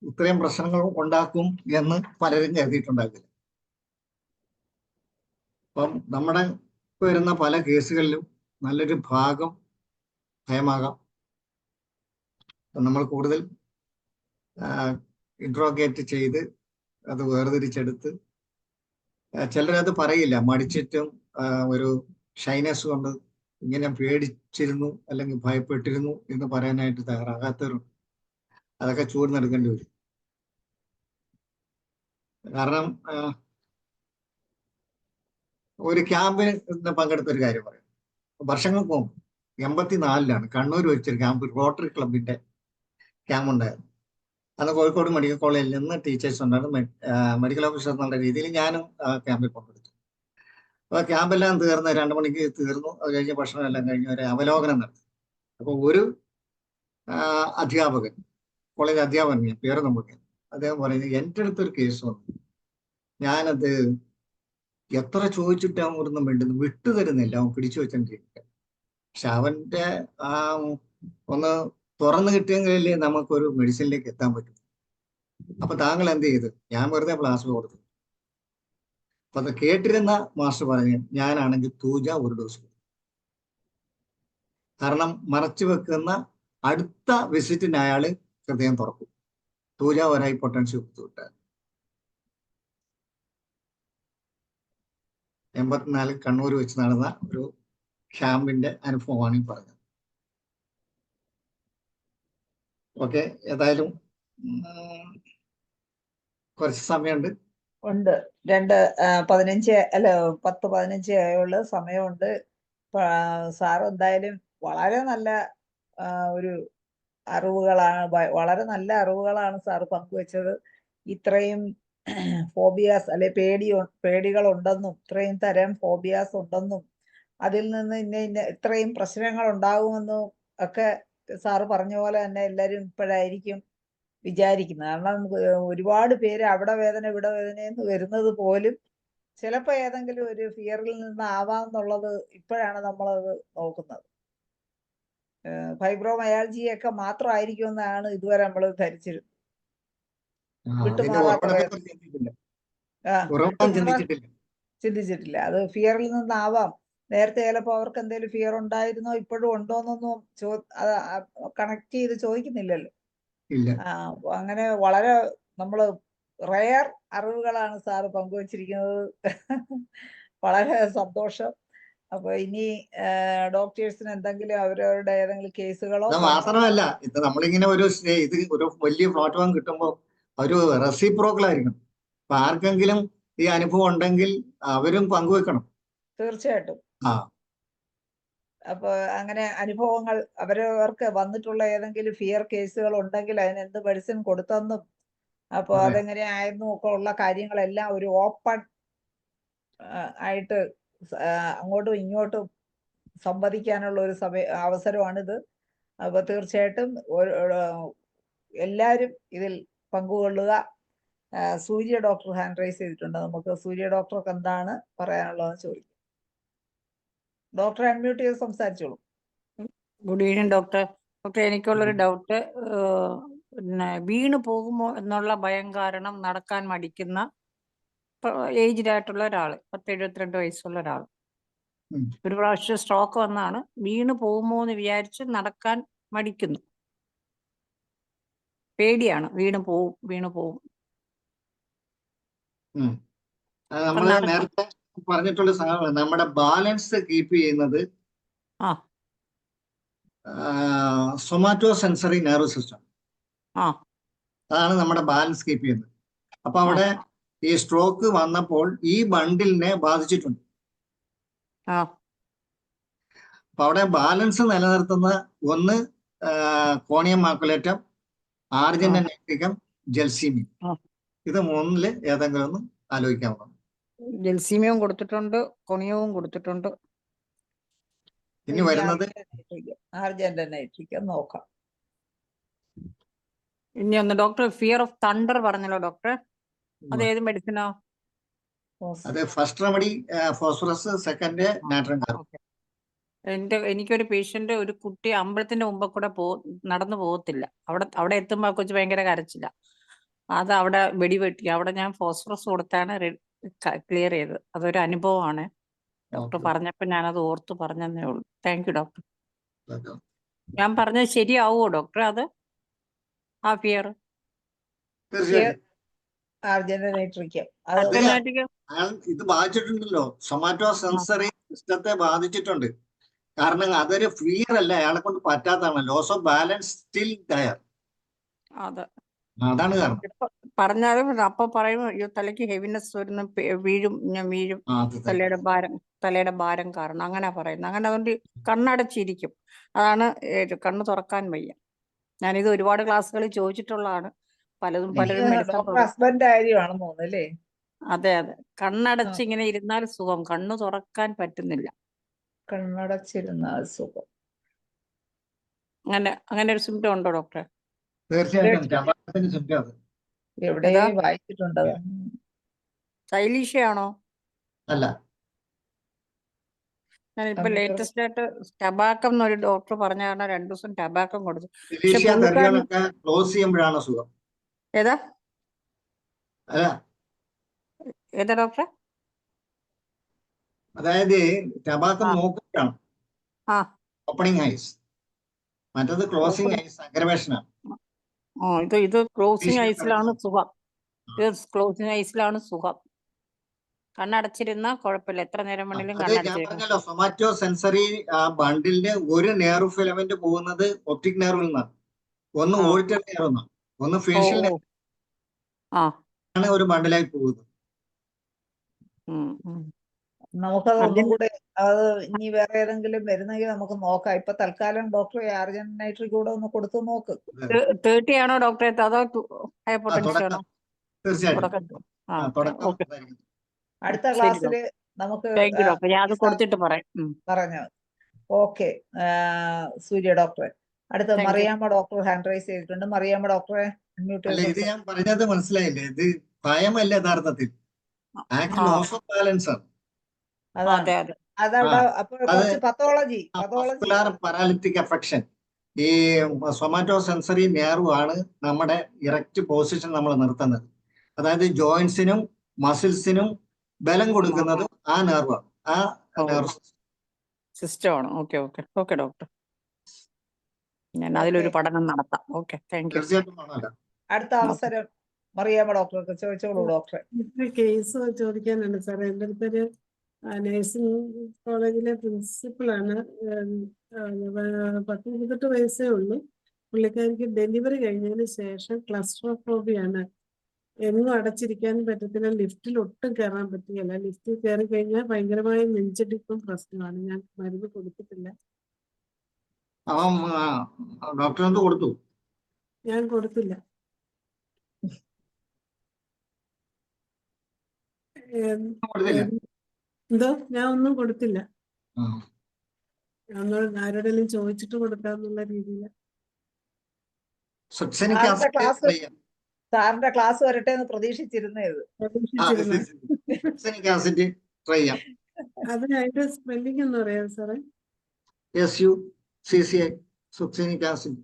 [SPEAKER 2] ഇത്രയും പ്രശ്നങ്ങൾ ഉണ്ടാക്കും എന്ന് പലരും കരുതിയിട്ടുണ്ടാകില്ല. അപ്പം നമ്മുടെ വരുന്ന പല കേസുകളിലും നല്ലൊരു ഭാഗം ഭയമാകാം. നമ്മൾ കൂടുതൽ ഇൻട്രോഗേറ്റ് ചെയ്ത് അത് വേർതിരിച്ചെടുത്ത്, ചിലരത് പറയില്ല, മടിച്ചിട്ടും ഒരു ഷൈനസ് കൊണ്ട് ഇങ്ങനെ പേടിച്ചിരുന്നു അല്ലെങ്കിൽ ഭയപ്പെട്ടിരുന്നു എന്ന് പറയാനായിട്ട് തയ്യാറാകാത്തവരുണ്ട്. അതൊക്കെ ചൂർന്നെടുക്കേണ്ടി വരും. കാരണം ഒരു ക്യാമ്പിന് പങ്കെടുത്ത ഒരു കാര്യം പറയാം. വർഷങ്ങൾക്ക് മുമ്പ് 84 കണ്ണൂർ വെച്ചൊരു ക്യാമ്പ്, റോട്ടറി ക്ലബിന്റെ ക്യാമ്പ് ഉണ്ടായിരുന്നു. അന്ന് കോഴിക്കോട് മെഡിക്കൽ കോളേജിൽ നിന്ന് ടീച്ചേഴ്സ് ഉണ്ടായിരുന്നു, മെഡിക്കൽ ഓഫീസർ എന്നുള്ള രീതിയിൽ ഞാനും ക്യാമ്പിൽ പങ്കെടുത്തു. അപ്പോൾ ക്യാമ്പെല്ലാം തീർന്ന് 2 മണിക്ക് തീർന്നു. അത് കഴിഞ്ഞ് ഭക്ഷണം എല്ലാം കഴിഞ്ഞ് ഒരു അവലോകനം നടത്തി. അപ്പോൾ ഒരു അധ്യാപകൻ, കോളേജ് അധ്യാപകൻ, ഞാൻ പേര് നമുക്ക്, അദ്ദേഹം പറയുന്നത്, എൻ്റെ അടുത്തൊരു കേസ് വന്നു, ഞാനത് എത്ര ചോദിച്ചിട്ട് അവൻ ഒന്നും വേണ്ടുന്നു വിട്ടുതരുന്നില്ല, അവൻ പിടിച്ചു വെച്ചോണ്ടിരിക്കുക. പക്ഷെ അവന്റെ ഒന്ന് തുറന്നു കിട്ടിയെങ്കിലല്ലേ നമുക്കൊരു മെഡിസിനിലേക്ക് എത്താൻ പറ്റും. അപ്പൊ താങ്കൾ എന്ത് ചെയ്തു? ഞാൻ വെറുതെ ക്ലാസ് കൊടുത്തു. അപ്പൊ അത് കേട്ടിരുന്ന മാസ്റ്റർ പറഞ്ഞു, ഞാനാണെങ്കിൽ തൂജ ഒരു ഡോസ് കൊടുത്തു. കാരണം മറച്ചു വെക്കുന്ന അടുത്ത വിസിറ്റിന് അയാള് ഹൃദയം തുറക്കും. തൂജ ഒരായി പൊട്ടൻഷ്യൽ കൊടുത്തു വിട്ടാൽ. 84 കണ്ണൂർ വെച്ച് നടന്ന ഒരു ക്യാമ്പിന്റെ അനുഭവമാണ് ഈ പറഞ്ഞത്. ഓക്കെ, ഏതായാലും കുറച്ച് സമയമുണ്ട്.
[SPEAKER 1] 10-15 ആയുള്ള സമയമുണ്ട്. സാർ എന്തായാലും വളരെ നല്ല ഒരു വളരെ നല്ല അറിവുകളാണ് സാർ പങ്കുവച്ചത്. ഇത്രയും ഫോബിയാസ് അല്ലെ പേടികൾ ഉണ്ടെന്നും ഇത്രയും തരം ഫോബിയാസ് ഉണ്ടെന്നും അതിൽ നിന്ന് ഇത്രയും പ്രശ്നങ്ങൾ ഉണ്ടാകുമെന്നും ഒക്കെ സാറ് പറഞ്ഞ പോലെ തന്നെ എല്ലാവരും ഇപ്പോഴായിരിക്കും വിചാരിക്കുന്നത്. കാരണം ഒരുപാട് പേര് അവിടെ വേദന ഇവിടെ വേദന എന്ന് വരുന്നത് പോലും ചിലപ്പോൾ ഏതെങ്കിലും ഒരു ഫിയറിൽ നിന്ന് ആവാമെന്നുള്ളത് ഇപ്പോഴാണ് നമ്മളത് നോക്കുന്നത്. ഫൈബ്രോമയാൾജിയൊക്കെ മാത്രമായിരിക്കുമെന്നാണ് ഇതുവരെ നമ്മൾ ധരിച്ചിരുന്നത്. ചിന്തിച്ചിട്ടില്ല. അത് ഫിയറിൽ നിന്നാവാം. നേരത്തെ ചിലപ്പോൾ അവർക്ക് എന്തെങ്കിലും ഫിയർ ഉണ്ടായിരുന്നോ ഇപ്പോഴും ഉണ്ടോന്നൊന്നും കണക്ട് ചെയ്ത് ചോദിക്കുന്നില്ലല്ലോ. അങ്ങനെ വളരെ നമ്മള് റെയർ അറിവുകളാണ് സാറ് പങ്കുവച്ചിരിക്കുന്നത്. വളരെ സന്തോഷം. അപ്പൊ ഇനി ഡോക്ടേഴ്സിന് എന്തെങ്കിലും അവരവരുടെ ഏതെങ്കിലും കേസുകളോ
[SPEAKER 2] അത് മാത്രമല്ല, ഇത് നമ്മളിങ്ങനെ ഇത് ഒരു വലിയ പ്ലാറ്റ്ഫോം കിട്ടുമ്പോൾ ഒരു റെസിപ്രോക്കൽ ആയിരിക്കണം. അപ്പൊ ആർക്കെങ്കിലും ഈ അനുഭവം ഉണ്ടെങ്കിൽ അവരും പങ്കുവെക്കണം.
[SPEAKER 1] തീർച്ചയായിട്ടും.
[SPEAKER 2] ആ
[SPEAKER 1] അപ്പൊ അങ്ങനെ അനുഭവങ്ങൾ അവരവർക്ക് വന്നിട്ടുള്ള ഏതെങ്കിലും ഫിയർ കേസുകൾ ഉണ്ടെങ്കിൽ അതിന് എന്ത് മെഡിസിൻ കൊടുത്തെന്നും അപ്പൊ
[SPEAKER 2] അതെ.
[SPEAKER 1] അതെങ്ങനെ ആയിരുന്നു ഒക്കെ ഉള്ള കാര്യങ്ങളെല്ലാം ഒരു ഓപ്പൺ ആയിട്ട് അങ്ങോട്ടും ഇങ്ങോട്ടും സംവദിക്കാനുള്ള ഒരു അവസരമാണിത്. അപ്പൊ തീർച്ചയായിട്ടും എല്ലാവരും ഇതിൽ പങ്കുകൊള്ളുക. സൂര്യ ഡോക്ടർ ഹാൻഡ് റൈസ് ചെയ്തിട്ടുണ്ട്. നമുക്ക് സൂര്യ ഡോക്ടർക്ക് എന്താണ് പറയാനുള്ളതെന്ന് ചോദിക്കും. ഡോക്ടർ അൺമ്യൂട്ട് ചെയ്ത് സംസാരിച്ചോളൂ.
[SPEAKER 4] Good evening doctor. ഡോക്ടർ, എനിക്കുള്ളൊരു ഡൗട്ട്, പിന്നെ വീണ് പോകുമോ എന്നുള്ള ഭയം കാരണം നടക്കാൻ മടിക്കുന്ന ഏജ്ഡ് ആയിട്ടുള്ള ഒരാള്, 72 വയസ്സുള്ള ഒരാൾ.
[SPEAKER 2] ഉം.
[SPEAKER 4] ഒരു പ്രാവശ്യം സ്ട്രോക്ക് വന്നാണ്, വീണ് പോകുമോ എന്ന് വിചാരിച്ച് നടക്കാൻ മടിക്കുന്നു. പേടിയാണ്, വീണ് പോവും.
[SPEAKER 2] അത് നമ്മള് നേരത്തെ പറഞ്ഞിട്ടുള്ള സാധനം, നമ്മുടെ ബാലൻസ് കീപ്പ് ചെയ്യുന്നത്
[SPEAKER 4] ആ
[SPEAKER 2] സൊമാറ്റോ സെൻസറി നെർവ് സിസ്റ്റം.
[SPEAKER 4] ആ
[SPEAKER 2] അതാണ് നമ്മുടെ ബാലൻസ് കീപ്പ് ചെയ്യുന്നത്. അപ്പൊ അവിടെ ഈ സ്ട്രോക്ക് വന്നപ്പോൾ ഈ ബണ്ടിലിനെ ബാധിച്ചിട്ടുണ്ട്.
[SPEAKER 4] ആ
[SPEAKER 2] അപ്പൊ അവിടെ ബാലൻസ് നിലനിർത്തുന്ന ഒന്ന് കോണിയം മാക്കുലേറ്റം, ആർജന്റൻ നൈട്രിക്കം, ജൽസീമിയം.
[SPEAKER 4] ആ.
[SPEAKER 2] ഇത് മൂന്നില് ഏതെങ്കിലും ഒന്ന് ആലോചിക്കാവുന്നതാണ്.
[SPEAKER 4] ജൽസീമിയവും കൊടുത്തിട്ടുണ്ട്, കൊണിയവും കൊടുത്തിട്ടുണ്ട്.
[SPEAKER 2] ഇനി വരുന്നത്
[SPEAKER 1] ആർജന്റൻ നൈട്രിക്കം നോക്കാം.
[SPEAKER 4] ഇനി ഒന്ന് ഡോക്ടർ, ഫിയർ ഓഫ് തണ്ടർ പറഞ്ഞല്ലോ ഡോക്ടർ, അത് ഏത് മെഡിസിനോ?
[SPEAKER 2] അത് first remedy phosphorus, second natrium carbonate.
[SPEAKER 4] എനിക്കൊരു പേഷ്യന്റ്, ഒരു കുട്ടി അമ്പലത്തിന്റെ മുമ്പ് കൂടെ നടന്നു പോകത്തില്ല. അവിടെ എത്തുമ്പോ ആ കൊച്ചു ഭയങ്കര കരച്ചില്ല. അത് അവിടെ വെടിവെട്ടി. അവിടെ ഞാൻ ഫോസ്ഫറസ് കൊടുത്താണ് ക്ലിയർ ചെയ്തത്. അതൊരു അനുഭവമാണ്. ഡോക്ടർ പറഞ്ഞപ്പോ ഞാനത് ഓർത്ത് പറഞ്ഞതേ ഉള്ളൂ. Thank you doctor. ഞാൻ പറഞ്ഞത് ശരിയാവുമോ ഡോക്ടർ? അത് ആ ഫിയർ
[SPEAKER 1] ആർജന്റൻ നൈട്രിക്കം
[SPEAKER 2] ഇത് ബാധിച്ചിട്ടുണ്ടല്ലോ, സൊമാറ്റോ സെൻസറി സിസ്റ്റത്തെ ബാധിച്ചിട്ടുണ്ട്. കാരണം അതൊരു ഫിയർ അല്ല, അയാളെ കൊണ്ട് പറ്റാത്തതാണ്. Loss of balance still dire. അതാണ് കാരണം.
[SPEAKER 4] പറഞ്ഞാലും അപ്പൊ പറയും, അയ്യോ തലയ്ക്ക് ഹെവിനെസ് വരുന്നു, വീഴും. തലയുടെ ഭാരം കാരണം അങ്ങനെ പറയുന്നത്. അങ്ങനെ അതുകൊണ്ട് കണ്ണടച്ചിരിക്കും. അതാണ് കണ്ണ് തുറക്കാൻ വയ്യ. ഞാനിത് ഒരുപാട് ക്ലാസ്സുകളിൽ ചോദിച്ചിട്ടുള്ളതാണ്. പലരും
[SPEAKER 1] ഹസ്ബൻഡ് കാര്യമാണെന്ന് തോന്നുന്നല്ലേ?
[SPEAKER 4] അതെ. കണ്ണടച്ച് ഇങ്ങനെ ഇരുന്നാൽ സുഖം, കണ്ണു തുറക്കാൻ പറ്റുന്നില്ല.
[SPEAKER 1] കണ്ണടച്ചിരുന്നാൽ സുഖം.
[SPEAKER 4] അങ്ങനെ ഒരു സിംറ്റം ഉണ്ടോ ഡോക്ടറെ?
[SPEAKER 2] തീർച്ചയായിട്ടും
[SPEAKER 1] എവിടെ വായിച്ചിട്ടുണ്ട്?
[SPEAKER 4] സൈലീഷ്യാണോ?
[SPEAKER 2] അല്ല,
[SPEAKER 4] ഞാനിപ്പോ ലേറ്റസ്റ്റ് ആയിട്ട് ടബാക്കം എന്നൊരു ഡോക്ടർ പറഞ്ഞ കാരണം 2 ദിവസം ടബാക്കം കൊടുത്തു.
[SPEAKER 2] ക്ലോസ് ചെയ്യുമ്പോഴാണ് സുഖം.
[SPEAKER 4] ഏതാ
[SPEAKER 2] അല്ല,
[SPEAKER 4] ഏതാ ഡോക്ടറെ?
[SPEAKER 2] അതായത് ടബാക്കം നോക്കുകയാണ് ഓപ്പണിംഗ് ഐസ്, മറ്റത് ക്ലോസിംഗ് ഐസ് അഗ്രവേഷനാണ്.
[SPEAKER 4] ഇത് ക്ലോസിംഗ് ഐസിലാണ് സുഖം. ക്ലോസിംഗ് ഐസിലാണ് സുഖം. കണ്ണടച്ചിരുന്ന കുഴപ്പമില്ല, എത്ര നേരം വേണമെങ്കിലും
[SPEAKER 2] കണ്ണടച്ചിരുന്നു. സൊമാറ്റോ സെൻസറി ബണ്ടിലിന്റെ ഒരു നെർവ് ഫിലമെന്റ് പോകുന്നത് ഒപ്റ്റിക് നെർവിൽ നിന്നാണ്. ഒന്ന് ഓഡിറ്ററി നെർവ് നിന്നാണ്, ഒന്ന് ഫേഷ്യൽ നെർവ് ആണ് ഒരു ബണ്ടിലായി പോകുന്നത്.
[SPEAKER 1] നമുക്കത് ഒന്നും കൂടെ അത് ഇനി വേറെ ഏതെങ്കിലും വരുന്നെങ്കിൽ നമുക്ക് നോക്കാം. ഇപ്പൊ തൽക്കാലം ഡോക്ടറെ ആർജന്റൻ നൈട്രിക് കൂടെ ഒന്ന് കൊടുത്തു നോക്ക്.
[SPEAKER 4] 30 ആണോ ഡോക്ടറെ? അതോ ഹൈപ്പോടെൻഷൻ ആണോ?
[SPEAKER 1] അടുത്ത ക്ലാസ്സിൽ നമുക്ക് പറഞ്ഞു. ഓക്കെ സൂര്യ ഡോക്ടറെ. അടുത്ത മറിയാമ്മ ഡോക്ടർ ഹാൻഡ് റൈസ് ചെയ്തിട്ടുണ്ട്. മറിയാമ്മ ഡോക്ടറെ
[SPEAKER 2] ഇത് ഞാൻ പറഞ്ഞത് മനസ്സിലായില്ലേ? ഇത് ഭയമല്ല യഥാർത്ഥത്തിൽ, ലോസ് ഓഫ് ബാലൻസ് ആണ്. Paralytic affection. ഈ സൊമാറ്റോ സെൻസറി നെർവ് ആണ് നമ്മുടെ ഇറക്റ്റ് പൊസിഷൻ നമ്മൾ നിർത്തുന്നത്. അതായത് ജോയിന്റ്സിനും മസിൽസിനും ബലം കൊടുക്കുന്നത് ആ നെർവാണ്, ആ നെർവ്
[SPEAKER 4] സിസ്റ്റമാണ്. ഓക്കെ ഡോക്ടർ, ഞാൻ അതിലൊരു പഠനം നടത്താം. Okay, thank U.
[SPEAKER 1] അടുത്ത അവസരം മറിയാമ്മ ഡോക്ടർക്ക് ചോദിച്ചോളൂ. ഡോക്ടറെ
[SPEAKER 3] കേസ് ചോദിക്കാനുണ്ട് സാറേ. എൻ്റെ അടുത്തൊരു നഴ്സിംഗ് കോളേജിലെ പ്രിൻസിപ്പളാണ്. 18 വയസ്സേ ഉള്ളൂ. പുള്ളിക്കാരിക്ക് ഡെലിവറി കഴിഞ്ഞതിന് ശേഷം ക്ലസ്ട്രോഫോബിയാണ്. എങ്ങും അടച്ചിരിക്കാനും പറ്റത്തില്ല, ലിഫ്റ്റിൽ ഒട്ടും കയറാൻ പറ്റുകയില്ല. ലിഫ്റ്റിൽ കയറി കഴിഞ്ഞാൽ ഭയങ്കരമായ നെഞ്ചടിപ്പും പ്രശ്നമാണ്. ഞാൻ മരുന്ന് കൊടുത്തിട്ടില്ല.
[SPEAKER 2] അവൻ ഡോക്ടർ എന്ത് കൊടുത്തു?
[SPEAKER 3] ഞാൻ കൊടുത്തില്ല.
[SPEAKER 2] കൊടുത്തില്ല.
[SPEAKER 3] എന്തോ ഞാൻ ഒന്നും കൊടുത്തില്ല.
[SPEAKER 2] ആ.
[SPEAKER 3] ആരോടെങ്കിലും ചോദിച്ചിട്ട് കൊടുക്കാന്നുള്ള രീതിയിൽ.
[SPEAKER 2] സുക്സനിക്
[SPEAKER 1] സാറിന്റെ
[SPEAKER 2] ആസിഡ്
[SPEAKER 1] ക്ലാസ്
[SPEAKER 2] try ചെയ്യാം.
[SPEAKER 1] സാറിന്റെ ക്ലാസ് വരട്ടെ എന്ന് പ്രതീക്ഷിച്ചിരുന്നത്.
[SPEAKER 3] പ്രതീക്ഷിച്ചിരുന്നു.
[SPEAKER 2] സുക്സനിക് ആസിഡ് ട്രൈ ചെയ്യാം.
[SPEAKER 3] അതിന് അതിന്റെ സ്പെല്ലിംഗ് എന്ന് പറയാം സാറേ.
[SPEAKER 2] SUCCI സുക്സനിക് acid.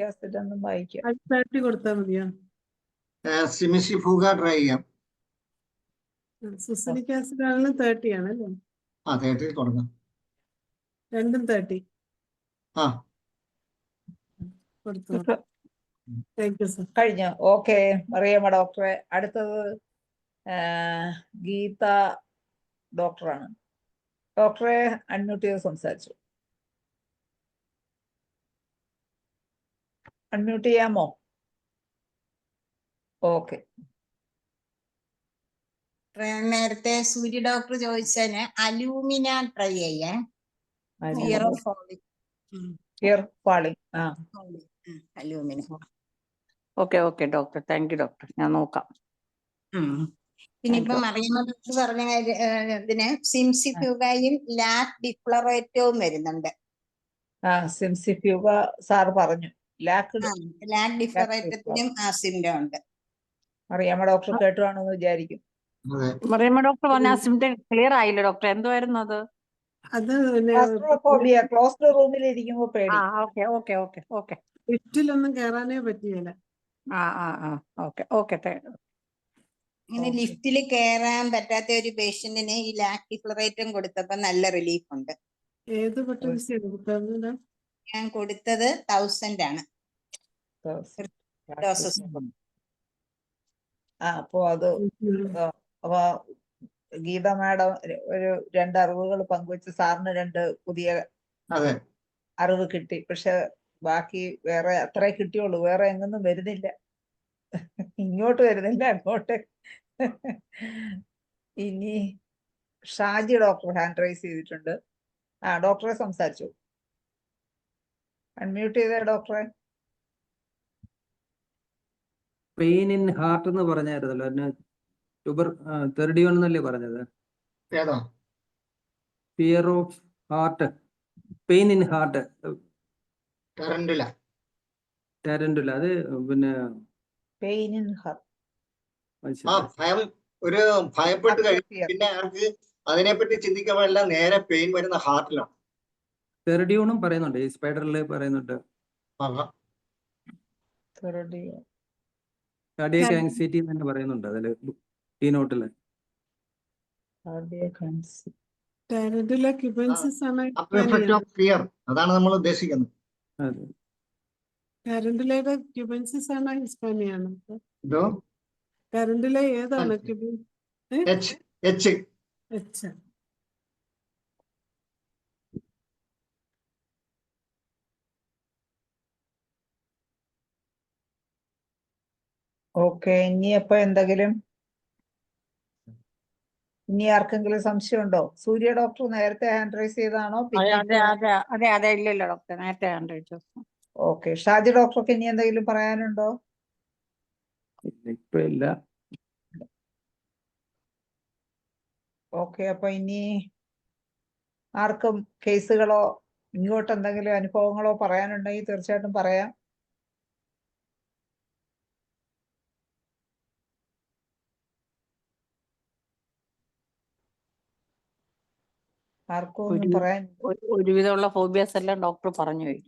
[SPEAKER 1] ആസിഡ് ഒന്നും വായിക്കാം.
[SPEAKER 3] അത് 30 കൊടുത്താൽ മതിയോ?
[SPEAKER 2] സിമിസിഫുഗ ട്രൈ ചെയ്യാം.
[SPEAKER 3] സുസനിക് ആസിഡ് ആണെങ്കിലും 30 ആണ് അല്ലേ?
[SPEAKER 2] ആ 30 തുടങ്ങാം.
[SPEAKER 3] രണ്ടും 30
[SPEAKER 2] ആ
[SPEAKER 3] കൊടുത്തു. Thank you sir.
[SPEAKER 1] കഴിഞ്ഞു. ഓക്കെ മറിയമ്മ ഡോക്ടറെ. അടുത്തത് ഗീത ഡോക്ടറാണ്. ഡോക്ടറെ അൺമ്യൂട്ട് ചെയ്ത് സംസാരിച്ചു. അൺമ്യൂട്ട് ചെയ്യാമോ? ഓക്കെ.
[SPEAKER 5] നേരത്തെ സൂര്യ ഡോക്ടർ ചോദിച്ചതിന് അലൂമിന ട്രൈ ചെയ്യാ. Fear of falling.
[SPEAKER 1] Fear falling. ആ
[SPEAKER 5] alumina.
[SPEAKER 4] Okay okay doctor, thank you doctor, ഞാൻ നോക്കാം.
[SPEAKER 5] പിന്നെ ഇപ്പൊ മറിയമ്മ ഡോക്ടർ പറഞ്ഞ ഇതിന് സിംസിഫ്യൂഗയും ലാക് ഡിഫ്ലറേറ്റവും വരുന്നുണ്ട്.
[SPEAKER 1] സിംസിഫ്യൂഗ സാർ പറഞ്ഞു. ലാക്ക്
[SPEAKER 5] ലാക് ഡിഫ്ലറേറ്റത്തിനും ആ സിംറ്റം ഉണ്ട്.
[SPEAKER 1] മറിയമ്മ ഡോക്ടർ കേട്ടുവാണെന്ന് വിചാരിക്കും.
[SPEAKER 2] അതെ.
[SPEAKER 4] മറിയമ്മ ഡോക്ടർ പറഞ്ഞ ആ സിംറ്റം ക്ലിയർ ആയില്ല ഡോക്ടർ, എന്തുവായിരുന്നു അത്?
[SPEAKER 3] അത്
[SPEAKER 1] ക്ലോസ്ട്രോഫോബിയ, ക്ലോസ്ഡ് റൂമിൽ ഇരിക്കുമ്പോ പേടി.
[SPEAKER 4] Okay okay okay okay.
[SPEAKER 3] ലിഫ്റ്റിലൊന്നും കയറാനേ പറ്റിയല്ല.
[SPEAKER 4] Okay okay.
[SPEAKER 5] ഇങ്ങനെ ലിഫ്റ്റിൽ കയറാൻ പറ്റാത്ത ഒരു പേഷ്യന്റിന് ഈ ലാക് ഡിഫ്ലറേറ്റം കൊടുത്തപ്പോ നല്ല റിലീഫ് ഉണ്ട്.
[SPEAKER 3] ഏത് പൊട്ടൻസി കൊടുത്തത്?
[SPEAKER 5] ഞാൻ കൊടുത്തത് 1000 ആണ് ഡോസസ്.
[SPEAKER 1] അപ്പോ അത് അപ്പൊ ഗീത മാഡം ഒരു 2 അറിവുകൾ പങ്കുവെച്ച് സാറിന് 2 പുതിയ
[SPEAKER 2] അതെ.
[SPEAKER 1] അറിവ് കിട്ടി. പക്ഷെ ബാക്കി വേറെ അത്രേ കിട്ടിയുള്ളൂ, വേറെ എങ്ങൊന്നും വരുന്നില്ല. ഇങ്ങോട്ട് വരുന്നില്ല, അങ്ങോട്ട്. ഇനി ഷാജി ഡോക്ടർ ഹാൻഡ് റൈസ് ചെയ്തിട്ടുണ്ട്. ഡോക്ടറെ സംസാരിച്ചു. അൺമ്യൂട്ട് ചെയ്തേ ഡോക്ടറെ.
[SPEAKER 6] പെയിൻ ഇൻ ഹാർട്ട് എന്ന് പറഞ്ഞായിരുന്നല്ലോ, അതിന് തെർഡിയോൺ എന്നല്ലേ പറഞ്ഞത്?
[SPEAKER 2] ഏതാ?
[SPEAKER 6] Fear of heart, pain in heart,
[SPEAKER 2] കറണ്ടില്ല.
[SPEAKER 6] ടാരൻറ്റുല. അത് പിന്നെ
[SPEAKER 1] പെയിൻ ഇൻ ഹാർട്ട്.
[SPEAKER 2] ഭയം ഒരു ഭയപ്പെട്ട് കഴിയും. പിന്നെ ആൾക്ക് അതിനെപ്പറ്റി ചിന്തിക്കാൻ പാടില്ല, നേരെ പെയിൻ വരുന്ന ഹാർട്ടിലാണ്.
[SPEAKER 6] തെർഡിയോണും പറയുന്നുണ്ട്, ഈ സ്പൈഡറിൽ പറയുന്നുണ്ട്. കാർഡിയക് ആങ്സൈറ്റി എന്ന് തന്നെ പറയുന്നുണ്ട് അതില്, ഈ നോട്ടില്.
[SPEAKER 2] ഫിയർ, അതാണ് നമ്മൾ ഉദ്ദേശിക്കുന്നത്.
[SPEAKER 6] അതെ.
[SPEAKER 3] കരണ്ടിലയുടെ ക്യൂബൻസിസ് ആണോ ഹിസ്പാനിയാണോ?
[SPEAKER 2] ഇതോ
[SPEAKER 3] കരണ്ടിലെ ഏതാണ്?
[SPEAKER 2] എച്ച്.
[SPEAKER 1] ഓക്കെ. ഇനി അപ്പൊ എന്തെങ്കിലും ഇനി ആർക്കെങ്കിലും സംശയമുണ്ടോ? സൂര്യ ഡോക്ടർ നേരത്തെ ഹാൻഡ് റൈസ് ചെയ്താണോ?
[SPEAKER 4] അതെ ഇല്ലല്ലോ ഡോക്ടർ, നേരത്തെ കണ്ടു.
[SPEAKER 1] ഓക്കെ. ഷാജി ഡോക്ടർക്ക് ഇനി എന്തെങ്കിലും പറയാനുണ്ടോ?
[SPEAKER 6] ഇപ്പൊ ഇല്ല.
[SPEAKER 1] ഓക്കെ. അപ്പൊ ഇനി ആർക്കും കേസുകളോ ഇങ്ങോട്ട് എന്തെങ്കിലും അനുഭവങ്ങളോ പറയാനുണ്ടെങ്കിൽ തീർച്ചയായിട്ടും പറയാം. ആർക്കും ഒന്നും പറയാൻ
[SPEAKER 4] ഒരുവിധമുള്ള ഫോബിയാസ് എല്ലാം ഡോക്ടർ പറഞ്ഞു
[SPEAKER 1] പോയി.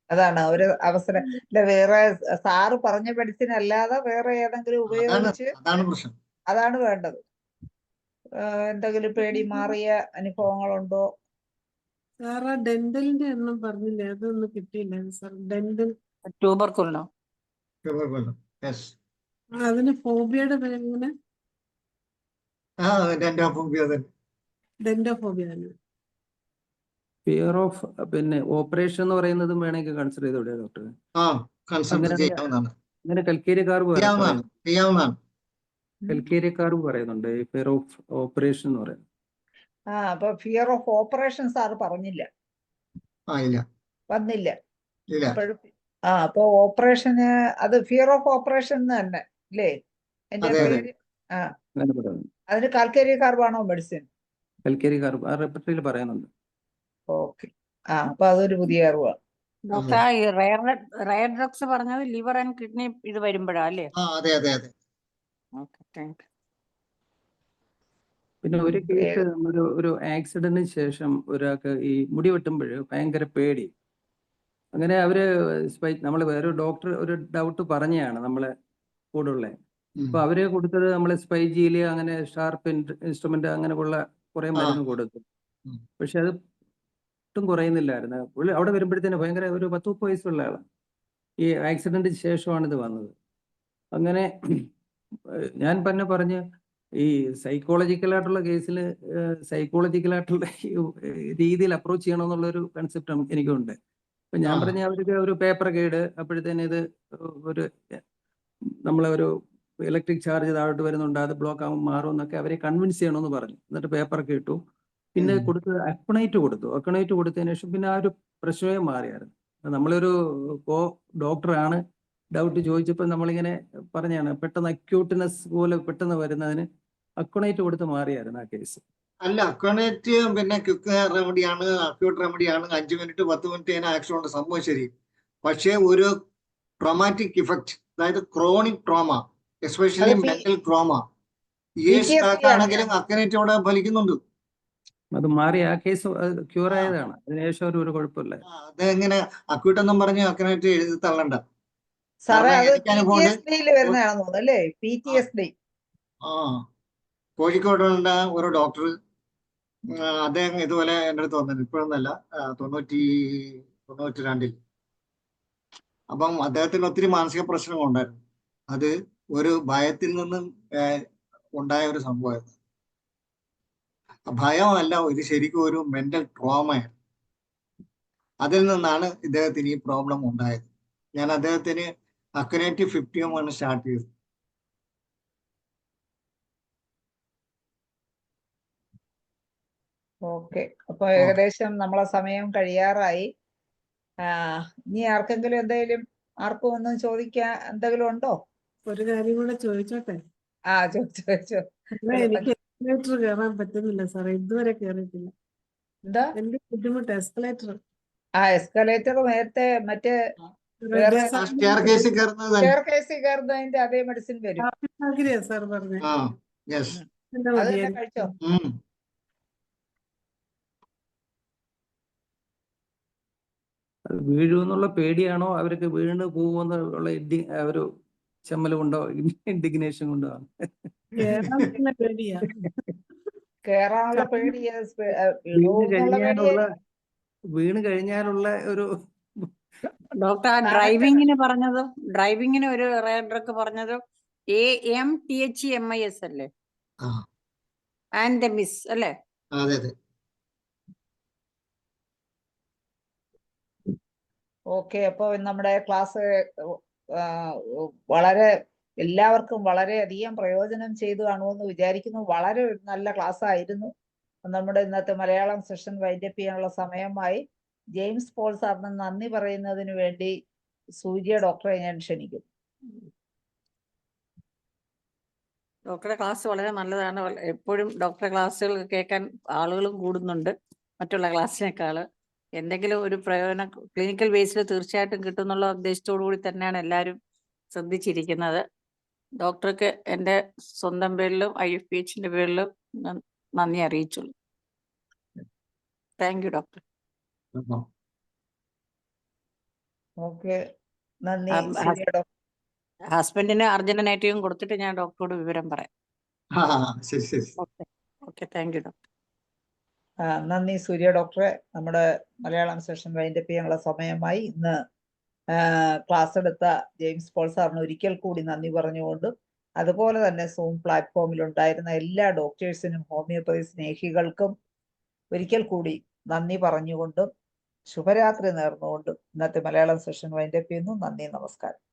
[SPEAKER 1] അതാണ് ഒരു അവസരം. വേറെ സാറ് പറഞ്ഞ മെഡിസിൻ അല്ലാതെ വേറെ ഏതെങ്കിലും ഉപയോഗിച്ച്, അതാണ് വേണ്ടത്. എന്തെങ്കിലും പേടി മാറിയ അനുഭവങ്ങളുണ്ടോ?
[SPEAKER 3] സാർ ആ ഡെന്റലിന്റെ ഒന്നും പറഞ്ഞില്ലേ, അതൊന്നും കിട്ടിയില്ല സാർ. ഡെന്റൽ
[SPEAKER 4] ട്യൂബർക്കുലോ?
[SPEAKER 3] അതിന് ഫോബിയയുടെ പേരെങ്ങനെ?
[SPEAKER 2] ഡെൻഡോഫോബിയ തന്നെ.
[SPEAKER 3] ഡെൻഡോഫോബിയ തന്നെ.
[SPEAKER 6] ഫിയർ ഓഫ് പിന്നെ ഓപ്പറേഷൻ എന്ന് പറയുന്നതും വേണമെങ്കിൽ കൺസിഡർ ചെയ്തൂടെ ഡോക്ടർ?
[SPEAKER 2] കൺസൾട്ട്
[SPEAKER 6] അങ്ങനെ
[SPEAKER 2] ചെയ്യാവുന്നതാണ്.
[SPEAKER 6] അങ്ങനെ കൽക്കേരിക്കാർ
[SPEAKER 2] ചെയ്യാവുന്നതാണ്. ചെയ്യാവുന്നതാണ്.
[SPEAKER 6] കൽക്കേരിക്കാർ പറയുന്നുണ്ട് ഈ ഫിയർ ഓഫ് ഓപ്പറേഷൻ എന്ന് പറയുന്നത്.
[SPEAKER 1] അപ്പൊ ഫിയർ ഓഫ് ഓപ്പറേഷൻ സാർ പറഞ്ഞില്ല,
[SPEAKER 2] ഇല്ല
[SPEAKER 1] വന്നില്ല.
[SPEAKER 2] ഇല്ല.
[SPEAKER 1] അപ്പോഴും അപ്പൊ ഓപ്പറേഷന് അത് ഫിയർ ഓഫ് ഓപ്പറേഷൻ തന്നെ അല്ലേ എന്റെ
[SPEAKER 2] അതെ, അതെ.
[SPEAKER 1] പേര്?
[SPEAKER 6] അങ്ങനെ പറയുന്നു.
[SPEAKER 1] അതിന് കാൽക്കേരി കാർബാണോ മെഡിസിൻ?
[SPEAKER 6] കൽക്കേരിക്കാർ ആ റെപ്പർട്ടറിയിൽ പറയുന്നുണ്ട്.
[SPEAKER 1] ഓക്കെ. അപ്പൊ അതൊരു പുതിയ അറിവാണ്.
[SPEAKER 4] ഡോക്ടർ ഈ റയർ ഡ്രഗ്സ് പറഞ്ഞത് ലിവർ ആൻഡ് കിഡ്നി ഇത് വരുമ്പോഴാ അല്ലേ?
[SPEAKER 2] അതെ അതെ അതെ.
[SPEAKER 4] Okay, thank U.
[SPEAKER 6] പിന്നെ ഒരു കേസ് ഒരു ആക്സിഡന്റിന് ശേഷം ഒരാൾക്ക് ഈ മുടി വെട്ടുമ്പോൾ ഭയങ്കര പേടി. അങ്ങനെ അവര് നമ്മൾ വേറെ ഡോക്ടർ ഒരു ഡൗട്ട് പറഞ്ഞാണ് നമ്മളെ കൂടെ ഉള്ളത്. അപ്പൊ അവര് കൊടുത്തത് നമ്മളെ സ്പൈജീല് അങ്ങനെ ഷാർപ്പ് ഇൻസ്ട്രുമെന്റ് അങ്ങനെ ഉള്ള കുറെ മരുന്ന് കൊടുത്തു. പക്ഷെ അത് ഒട്ടും കുറയുന്നില്ലായിരുന്നു. പുള്ളി അവിടെ വരുമ്പോഴത്തേന് ഭയങ്കര ഒരു 10-30 വയസ്സുള്ള ആളാണ്. ഈ ആക്സിഡന്റിന് ശേഷമാണ് ഇത് വന്നത്. അങ്ങനെ ഞാൻ പറഞ്ഞ് ഈ സൈക്കോളജിക്കലായിട്ടുള്ള കേസിൽ സൈക്കോളജിക്കലായിട്ടുള്ള രീതിയിൽ അപ്രോച്ച് ചെയ്യണമെന്നുള്ളൊരു കൺസെപ്റ്റ് എനിക്കുണ്ട്. അപ്പൊ ഞാൻ പറഞ്ഞ അവർക്ക് ഒരു പേപ്പർ ഗൈഡ് അപ്പോഴത്തേന് ഇത് ഒരു നമ്മളെ ഒരു ഇലക്ട്രിക് ചാർജ് താഴോട്ട് വരുന്നുണ്ട്, അത് ബ്ലോക്ക് ആകുമ്പോൾ മാറും എന്നൊക്കെ അവരെ കൺവിൻസ് ചെയ്യണമെന്ന് പറഞ്ഞു. എന്നിട്ട് പേപ്പറൊക്കെ ഇട്ടു. പിന്നെ അക്വണൈറ്റ് കൊടുത്തതിന് ശേഷം പിന്നെ ആ ഒരു പ്രശ്നമേ മാറിയായിരുന്നു. നമ്മളൊരു ഡോക്ടറാണ് ഡൗട്ട് ചോദിച്ചപ്പോൾ നമ്മളിങ്ങനെ പറഞ്ഞാണ് പെട്ടെന്ന് അക്യൂട്ട്നെസ് പോലെ പെട്ടെന്ന് വരുന്നതിന് അക്വണൈറ്റ് കൊടുത്ത് മാറിയായിരുന്നു ആ കേസ്.
[SPEAKER 2] അല്ല, അക്വണേറ്റ് പിന്നെ ക്വിക്ക് റെമഡിയാണ്, അക്യൂട്ട് റെമഡിയാണ്. 5 മിനിറ്റ് 10 മിനിറ്റ് അതിന് ആക്ഷൻ ഉണ്ട്, സംഭവം ശരി. പക്ഷേ ഒരു ട്രോമാറ്റിക് ഇഫക്റ്റ്, അതായത് chronic trauma, especially mental trauma, years back ആണെങ്കിലും അക്വണേറ്റ് അവിടെ ഫലിക്കുന്നുണ്ട്.
[SPEAKER 6] അത് മാറി ആ കേസ് ക്യൂർ ആയതാണ്. അതിനുശേഷം ഒരു കുഴപ്പമില്ല.
[SPEAKER 2] അതെങ്ങനെ അക്യൂട്ട് എന്നും പറഞ്ഞ് അക്വണേറ്റ് എഴുതി തള്ളണ്ട.
[SPEAKER 1] സാറേ അത് PTSD വരുന്നതാണെന്ന് തോന്നുന്നു അല്ലേ? PTSD.
[SPEAKER 2] കോഴിക്കോടുള്ള ഒരു ഡോക്ടർ, അദ്ദേഹം ഇതുപോലെ എൻ്റെ അടുത്ത് വന്നത് ഇപ്പോഴൊന്നല്ല, 92-ൽ. അപ്പം അദ്ദേഹത്തിന് ഒത്തിരി മാനസിക പ്രശ്നങ്ങളുണ്ടായിരുന്നു. അത് ഒരു ഭയത്തിൽ നിന്നും ഉണ്ടായ ഒരു സംഭവമായിരുന്നു. ഭയമല്ല, ഒരു ശരിക്കും ഒരു മെന്റൽ ട്രോമയാണ്. അതിൽ നിന്നാണ് ഇദ്ദേഹത്തിന് ഈ പ്രോബ്ലം ഉണ്ടായത്. ഞാൻ അദ്ദേഹത്തിന് അക്വനേറ്റ് 50 ആണ് സ്റ്റാർട്ട് ചെയ്തത്.
[SPEAKER 1] ഓക്കെ. അപ്പൊ ഏകദേശം നമ്മളെ സമയം കഴിയാറായി. ഇനി ആർക്കെങ്കിലും ആർക്കും ഒന്നും ചോദിക്കാൻ എന്തെങ്കിലും ഉണ്ടോ?
[SPEAKER 3] ഒരു കാര്യം കൂടെ ചോദിച്ചോട്ടെ?
[SPEAKER 1] ചോദിച്ചോ.
[SPEAKER 3] എനിക്ക് എസ്കലേറ്റർ കയറാൻ പറ്റുന്നില്ല സാറേ, ഇതുവരെ കയറിയിട്ടില്ല.
[SPEAKER 1] എന്താ
[SPEAKER 3] എന്റെ ബുദ്ധിമുട്ട് എസ്കലേറ്റർ.
[SPEAKER 1] എസ്കലേറ്റർ നേരത്തെ മറ്റേ
[SPEAKER 2] സ്റ്റെയർകേസിൽ
[SPEAKER 1] കയറുന്നതിന്റെ അതേ മെഡിസിൻ വരും.
[SPEAKER 3] സാർ പറഞ്ഞു
[SPEAKER 1] അത് തന്നെ കഴിച്ചോ?
[SPEAKER 6] വീഴുമെന്നുള്ള പേടിയാണോ അവർക്ക് വീണ് പോകുമെന്നുള്ള ഒരു ചമ്മൽ കൊണ്ടോ ഇൻഡിഗ്നേഷൻ കൊണ്ടോ?
[SPEAKER 1] കേറാനുള്ള പേടി.
[SPEAKER 6] വീണ് കഴിഞ്ഞാലുള്ള ഒരു
[SPEAKER 4] ഡോക്ടർ ഡ്രൈവിങ്ങിന് ഒരു റയർ ഡ്രഗ് പറഞ്ഞത് AMTHEMIS അല്ലേ? ആൻഡമിസ് അല്ലേ?
[SPEAKER 2] അതെ അതെ.
[SPEAKER 1] ഓക്കെ. അപ്പൊ നമ്മുടെ ക്ലാസ് വളരെ എല്ലാവർക്കും വളരെയധികം പ്രയോജനം ചെയ്തു കാണുമെന്ന് വിചാരിക്കുന്നു. വളരെ നല്ല ക്ലാസ് ആയിരുന്നു. നമ്മുടെ ഇന്നത്തെ മലയാളം സെഷൻ വൈൻഡപ്പ് ചെയ്യാനുള്ള സമയമായി. ജെയിംസ് പോൾ സാറിന് നന്ദി പറയുന്നതിന് വേണ്ടി സൂര്യ ഡോക്ടറെ ഞാൻ ക്ഷണിക്കും.
[SPEAKER 4] ഡോക്ടറുടെ ക്ലാസ് വളരെ നല്ലതാണ്. എപ്പോഴും ഡോക്ടറുടെ ക്ലാസ്സുകൾ കേൾക്കാൻ ആളുകളും കൂടുന്നുണ്ട് മറ്റുള്ള ക്ലാസ്സിനേക്കാള്. എന്തെങ്കിലും ഒരു പ്രയോജനം ക്ലിനിക്കൽ ബേസിൽ തീർച്ചയായിട്ടും കിട്ടുന്നുള്ള ഉദ്ദേശത്തോടു കൂടി തന്നെയാണ് ശ്രദ്ധിച്ചിരിക്കുന്നത്. ഡോക്ടർക്ക് എൻ്റെ സ്വന്തം പേരിലും IFPHന്റെ പേരിലും നന്ദി അറിയിച്ചുള്ളൂ. Thank you doctor.
[SPEAKER 1] ഓക്കെ, നന്ദി.
[SPEAKER 4] ഹസ്ബൻഡിന് അർജന്റീനയും കൊടുത്തിട്ട് ഞാൻ ഡോക്ടറോട് വിവരം പറയാം. Okay, thank you doctor.
[SPEAKER 1] നന്ദി സൂര്യ ഡോക്ടറെ. നമ്മുടെ മലയാളം സെഷൻ വൈൻഡപ്പ് ചെയ്യാനുള്ള സമയമായി. ഇന്ന് ക്ലാസ് എടുത്ത ജെയിംസ് പോൾ സാറിന് ഒരിക്കൽ കൂടി നന്ദി പറഞ്ഞുകൊണ്ട് അതുപോലെ തന്നെ സൂം പ്ലാറ്റ്ഫോമിൽ ഉണ്ടായിരുന്ന എല്ലാ ഡോക്ടേഴ്സിനും ഹോമിയോപ്പതി സ്നേഹികൾക്കും ഒരിക്കൽ കൂടി നന്ദി പറഞ്ഞുകൊണ്ടും ശുഭരാത്രി നേർന്നുകൊണ്ടും ഇന്നത്തെ മലയാളം സെഷൻ വൈൻഡപ്പ് ചെയ്യുന്നു. നന്ദി, നമസ്കാരം.